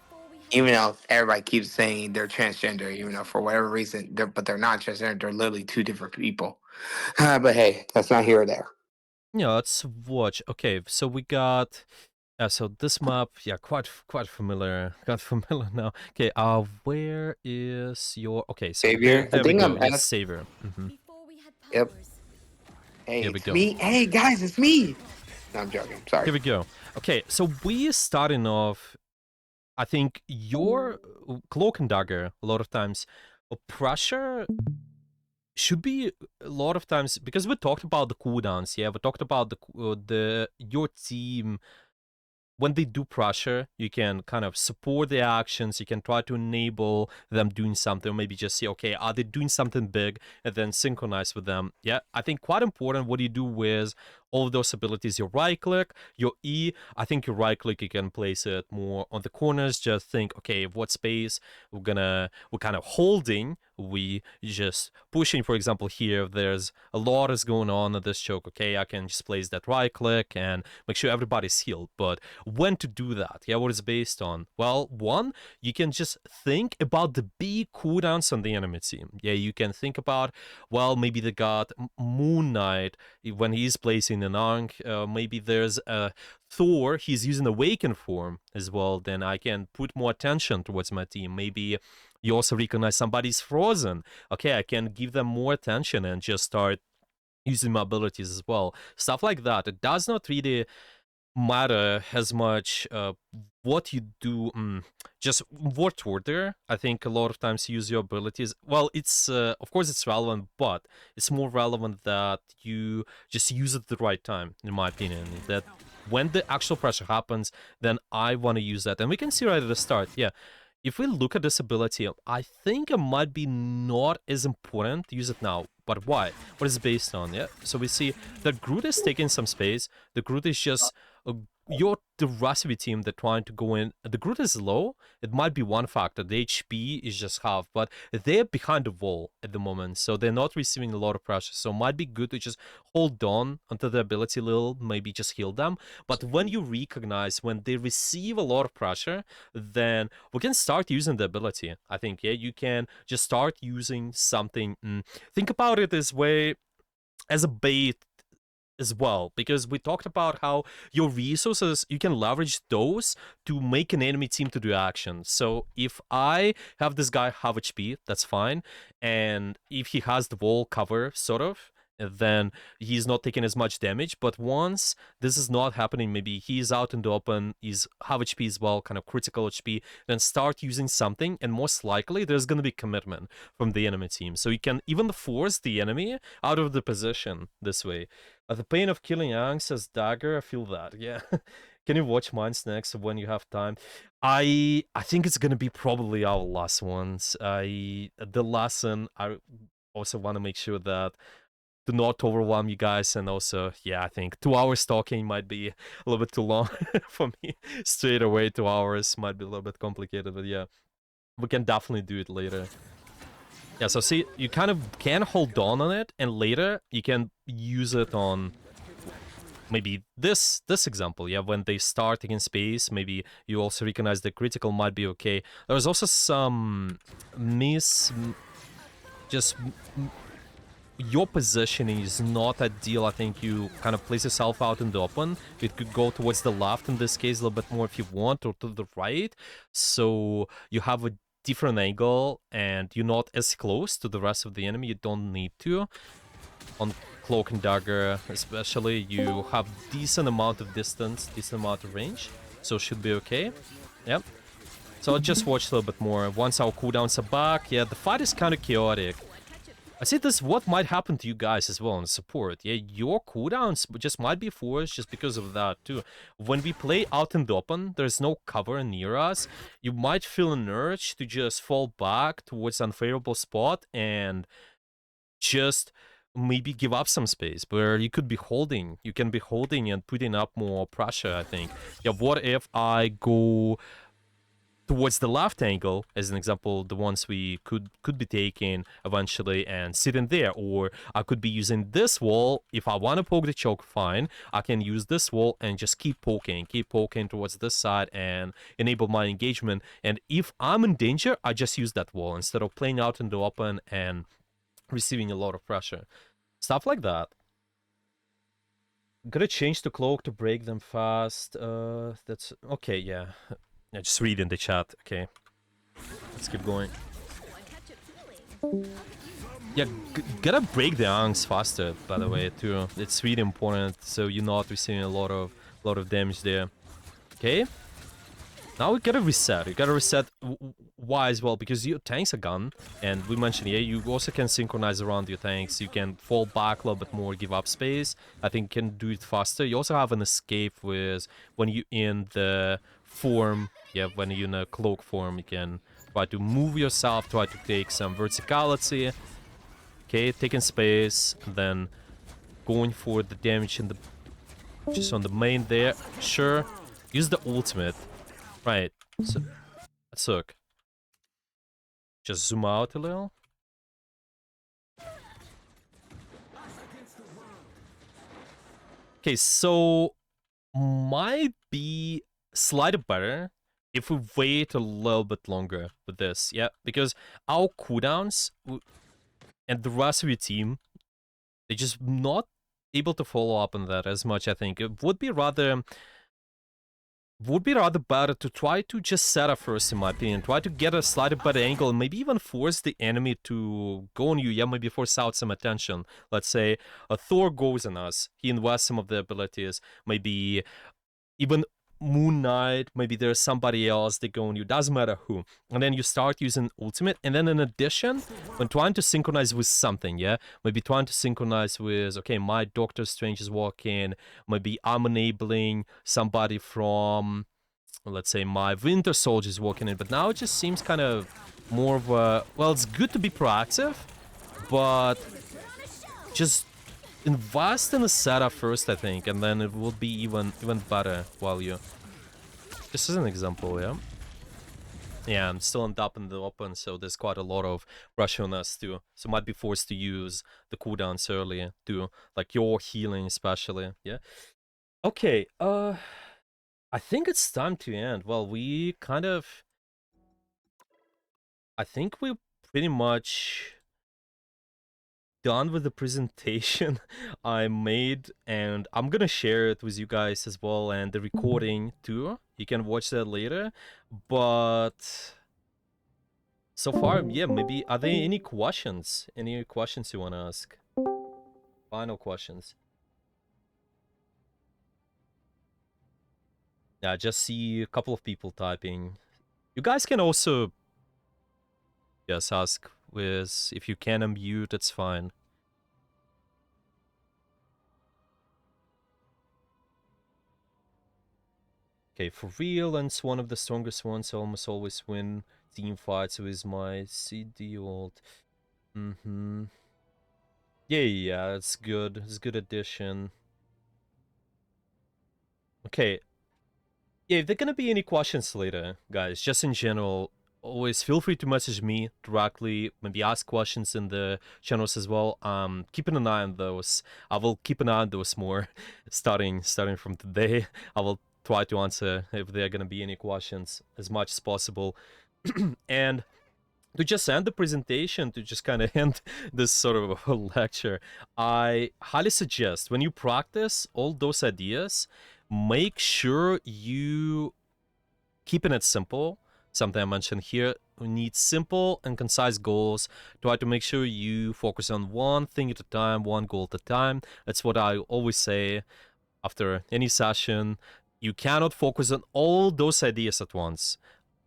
Even though everybody keeps saying they're transgender, even though for whatever reason, they're not transgender. They're literally two different people. But hey, that's not here or there. Yeah, let's watch. Okay, so we got. So this map, yeah, quite familiar. Quite familiar now. Okay, where is your? Okay, so Savior? there I we think go. I'm Yes, asked- Savior. Yep. Hey, Here we it's go. me. Hey, guys, it's me. No, I'm joking. Sorry. Here we go. Okay, so we starting off. I think your Cloak and Dagger a lot of times, pressure should be a lot of times because we talked about the cooldowns. Yeah, we talked about the your team. When they do pressure, you can kind of support their actions. You can try to enable them doing something, or maybe just say, okay, are they doing something big, and then synchronize with them. Yeah, I think quite important what you do with all of those abilities. Your right click, your E. I think your right click, you can place it more on the corners. Just think, okay, what space we're kind of holding. We just pushing, for example, here, if there's a lot is going on at this choke, okay, I can just place that right click and make sure everybody's healed. But when to do that? Yeah, what is based on? Well, one, you can just think about the big cooldowns on the enemy team. Yeah, you can think about, well, maybe they got Moon Knight when he's placing an Ankh. Maybe there's a Thor, he's using Awaken form as well. Then I can put more attention towards my team. Maybe you also recognize somebody's frozen. Okay, I can give them more attention and just start using my abilities as well. Stuff like that. It does not really matter as much what you do, just what order. I think a lot of times you use your abilities. Well, it's of course it's relevant, but it's more relevant that you just use it at the right time, in my opinion. That when the actual pressure happens, then I want to use that. And we can see right at the start, yeah, if we look at this ability, I think it might be not as important to use it now. But why? What is it based on? Yeah. So we see that Groot is taking some space. The Groot is just the recipe team that trying to go in. The Groot is low. It might be one factor. The HP is just half, but they're behind the wall at the moment, so they're not receiving a lot of pressure. So it might be good to just hold on until the ability little, maybe just heal them. But when you recognize when they receive a lot of pressure, then we can start using the ability. I think, yeah, you can just start using something. Think about it this way, as a bait as well, because we talked about how your resources, you can leverage those to make an enemy team to do action. So if I have this guy half HP, that's fine, and if he has the wall cover, sort of, then he's not taking as much damage. But once this is not happening, maybe he's out in the open, he's half HP as well, kind of critical HP, then start using something, and most likely there's going to be commitment from the enemy team. So you can even force the enemy out of the position this way. The pain of killing Yang, says Dagger. I feel that, yeah. Can you watch Minds next when you have time? I think it's gonna be probably our last ones. The lesson, I also want to make sure that do not overwhelm you guys, and also, yeah, I think 2 hours talking might be a little bit too long for me. Straight away, 2 hours might be a little bit complicated, but yeah, we can definitely do it later. Yeah, so see, you kind of can hold on it, and later you can use it on maybe this example. Yeah, when they start in space, maybe you also recognize the critical might be okay. There's also some your positioning is not ideal. I think you kind of place yourself out in the open. It could go towards the left in this case a little bit more if you want, or to the right, so you have a different angle and you're not as close to the rest of the enemy. You don't need to. On Cloak and Dagger especially, you have decent amount of distance, decent amount of range, so should be okay. Yep. So I'll just watch a little bit more. Once our cooldowns are back, yeah, the fight is kind of chaotic. I see this what might happen to you guys as well on support. Yeah, your cooldowns just might be forced just because of that too. When we play out in the open, there's no cover near us. You might feel an urge to just fall back towards unfavorable spot and just maybe give up some space where you could be holding. You can be holding and putting up more pressure, I think. Yeah, what if I go towards the left angle, as an example, the ones we could be taking eventually and sitting there, or I could be using this wall. If I want to poke the choke, fine, I can use this wall and just keep poking towards this side and enable my engagement. And if I'm in danger, I just use that wall instead of playing out in the open and receiving a lot of pressure. Stuff like that. Gotta change the cloak to break them fast. That's okay, yeah. Yeah, just read in the chat. Okay, let's keep going. Yeah, gotta break the angs faster, by the way, too. It's really important, so you're not receiving a lot of damage there. Okay. Now we gotta reset. You gotta reset. Why as well? Because your tanks are gone, and we mentioned, yeah, you also can synchronize around your tanks. You can fall back a little bit more, give up space. I think you can do it faster. You also have an escape with when you in the form. Yeah, when you're in a cloak form, you can try to move yourself, try to take some verticality. Okay, taking space, and then going for the damage in the just on the main there. Sure, use the ultimate. Right, so let's look. Just zoom out a little. Okay, so might be slightly better if we wait a little bit longer with this, yeah, because our cooldowns and the rest of your team, they're just not able to follow up on that as much. I think it would be rather better to try to just set up first, in my opinion. Try to get a slightly better angle and maybe even force the enemy to go on you. Yeah, maybe force out some attention. Let's say a Thor goes on us. He invests some of the abilities. Maybe even Moon Knight, maybe there's somebody else that go on you, doesn't matter who. And then you start using ultimate, and then in addition, when trying to synchronize with something, yeah, maybe trying to synchronize with, okay, my Doctor Strange is walking, maybe I'm enabling somebody from, let's say, my Winter Soldier is walking in, but now it just seems kind of more of a, well, it's good to be proactive, but just invest in the setup first, I think, and then it will be even better while you... This is an example, yeah? Yeah, I'm still end up in the open, so there's quite a lot of pressure on us too. So might be forced to use the cooldowns earlier too, like your healing especially, yeah? Okay, I think it's time to end. Well, we kind of... I think we're pretty much done with the presentation I made, and I'm gonna share it with you guys as well, and the recording too. You can watch that later. But so far, yeah, maybe are there any questions? Any questions you want to ask? Final questions. Yeah, I just see a couple of people typing. You guys can also just ask with, if you can unmute, it's fine. Okay, for real, and it's one of the strongest ones. I almost always win team fights with my CD ult. Yeah, it's good. It's a good addition. Okay. Yeah, if there are gonna be any questions later, guys, just in general, always feel free to message me directly, maybe ask questions in the channels as well. Keeping an eye on those. I will keep an eye on those more starting from today. I will try to answer if there are gonna be any questions as much as possible. And to just end the presentation, to just kind of end this sort of a lecture, I highly suggest when you practice all those ideas, make sure you keeping it simple. Something I mentioned here, we need simple and concise goals. Try to make sure you focus on one thing at a time, one goal at a time. That's what I always say after any session. You cannot focus on all those ideas at once.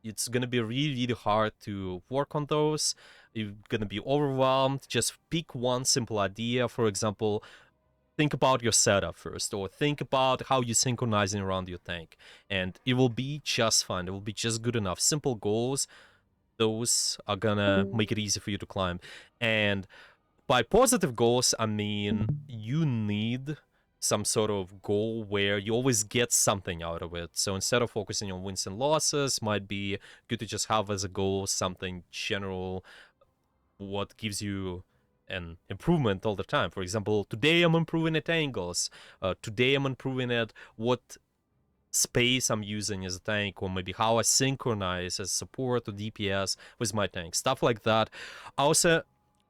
it's gonna be really hard to work on those. You're gonna be overwhelmed. Just pick one simple idea. For example, think about your setup first, or think about how you're synchronizing around your tank, and it will be just fine. It will be just good enough. Simple goals, those are gonna make it easy for you to climb. And by positive goals, I mean you need some sort of goal where you always get something out of it. So instead of focusing on wins and losses, might be good to just have as a goal something general, what gives you an improvement all the time. For example, today I'm improving at angles. Today I'm improving at what space I'm using as a tank, or maybe how I synchronize as support or DPS with my tank. Stuff like that. Also,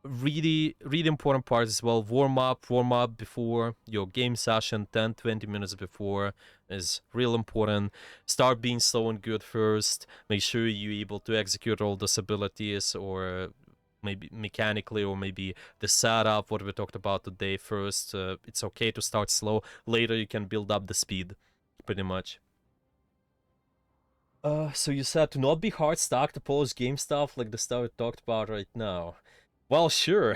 really important part as well, warm up before your game session. 10-20 minutes before is real important. Start being slow and good first. Make sure you're able to execute all those abilities, or maybe mechanically, or maybe the setup, what we talked about today first. It's okay to start slow. Later you can build up the speed, pretty much. So you said to not be hard stuck to polish game stuff like the stuff we talked about right now. Well, sure.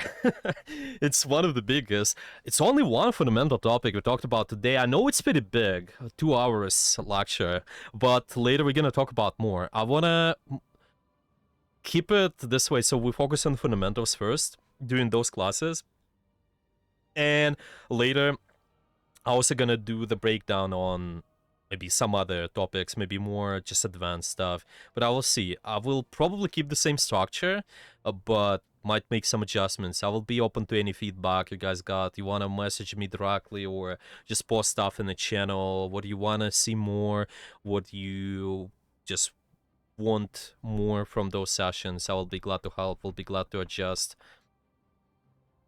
It's one of the biggest. It's only one fundamental topic we talked about today. I know it's pretty big, 2 hours lecture, but later we're gonna talk about more. I wanna keep it this way, so we focus on fundamentals first during those classes, and later I'm also gonna do the breakdown on maybe some other topics, maybe more just advanced stuff, but I will see. I will probably keep the same structure, but might make some adjustments. I will be open to any feedback you guys got. You want to message me directly, or just post stuff in the channel? What do you want to see more? What do you just want more from those sessions? I will be glad to help. Will be glad to adjust.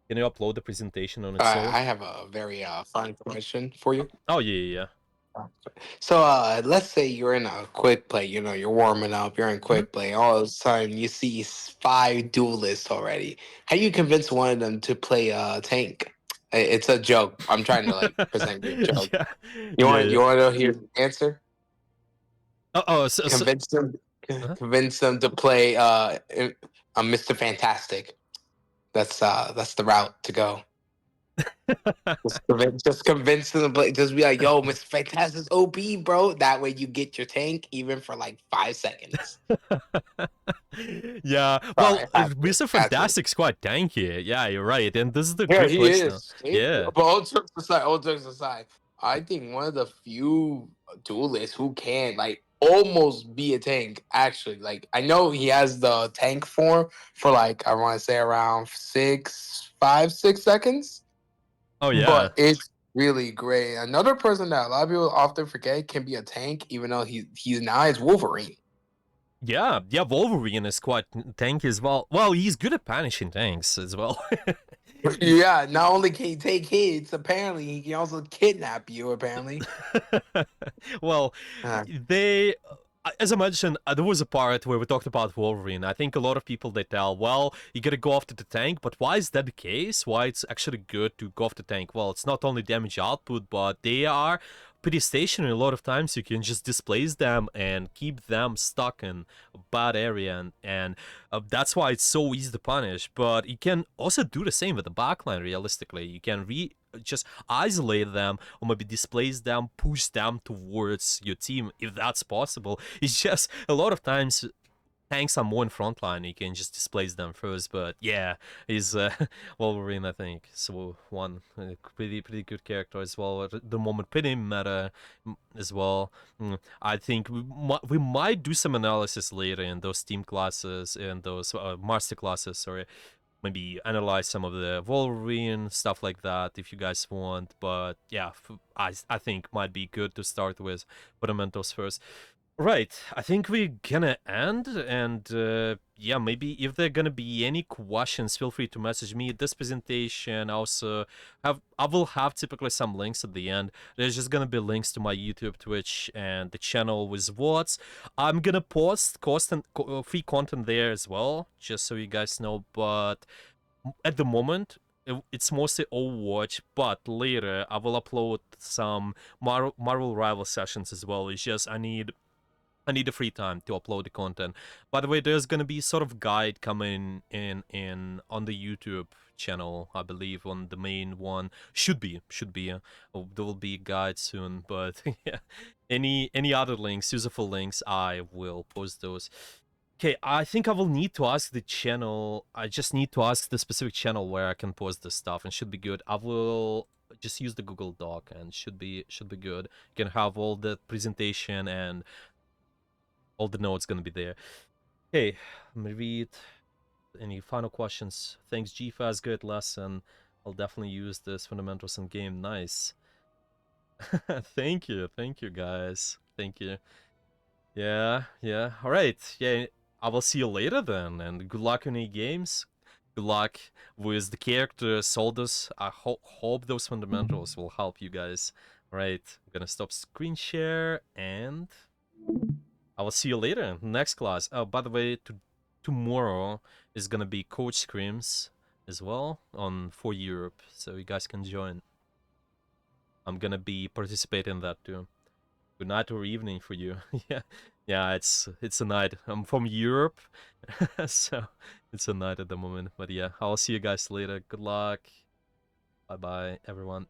Can you upload the presentation on its own? I have a very fun question for you. Oh yeah. So let's say you're in a quick play, you know, you're warming up, you're in quick play, all of a sudden you see 5 duelists already. How do you convince one of them to play tank? It's a joke. I'm trying to like present you a joke. Yeah. You want to hear the answer? So, Convince them Uh-huh. convince them to play Mr. Fantastic. That's the route to go. Just convince them to play. Just be like, "Yo, Mr. Fantastic's OP, bro." That way, you get your tank even for like 5 seconds. Yeah, well, Sorry, I have to- Mr. I have to. Fantastic's quite tanky. Yeah, you're right, and this is the Yeah, good he place now. is. Yeah. But all jokes aside, I think one of the few duelists who can like almost be a tank. Actually, like I know he has the tank form for like I want to say around 6 seconds. Oh yeah. But it's really great. Another person that a lot of people often forget can be a tank, even though he's now is Wolverine. Yeah, Wolverine is quite tanky as well. Well, he's good at punishing tanks as well. Yeah, not only can he take hits, apparently he can also kidnap you. Apparently, Well, Uh, they, as I mentioned, there was a part where we talked about Wolverine. I think a lot of people, they tell, well, you gotta go after the tank, but why is that the case? Why it's actually good to go after the tank? Well, it's not only damage output, but they are pretty stationary. A lot of times you can just displace them and keep them stuck in a bad area, and that's why it's so easy to punish. But you can also do the same with the backline. Realistically, you can just isolate them, or maybe displace them, push them towards your team if that's possible. It's just a lot of times tanks are more in front line, you can just displace them first. But yeah, he's Wolverine, I think, so one pretty good character as well at the moment, pretty meta as well. I think we might do some analysis later in those team classes, in those master classes, sorry, maybe analyze some of the Wolverine stuff like that if you guys want. But yeah, I think might be good to start with fundamentals first. Right, I think we're gonna end, and yeah, maybe if there gonna be any questions, feel free to message me. This presentation also I will have typically some links at the end. There's just gonna be links to my YouTube, Twitch, and the channel with VODs. I'm gonna post free content there as well, just so you guys know. But at the moment, it's mostly Overwatch, but later I will upload some Marvel Rival sessions as well. It's just I need I need the free time to upload the content. By the way, there's gonna be sort of guide coming in on the YouTube channel, I believe, on the main one. Should be. There will be a guide soon, but yeah. Any other links, useful links, I will post those. Okay, I think I will need to ask the channel. I just need to ask the specific channel where I can post this stuff, and should be good. I will just use the Google Doc, and should be good. You can have all the presentation and all the notes gonna be there. Okay, let me read. Any final questions? Thanks, GFAS. Good lesson. I'll definitely use this fundamentals in game. Nice. Thank you, guys. Thank you. Yeah. All right. Yeah, I will see you later then, and good luck in any games. Good luck with the characters, soldiers. I hope those fundamentals will help you guys. All right, I'm gonna stop screen share, and I will see you later in the next class. Oh, by the way, tomorrow is gonna be Coach Scrims as well for Europe, so you guys can join. I'm gonna be participating in that too. Good night or evening for you. yeah, it's a night. I'm from Europe, so it's a night at the moment. But yeah, I'll see you guys later. Good luck. Bye bye, everyone.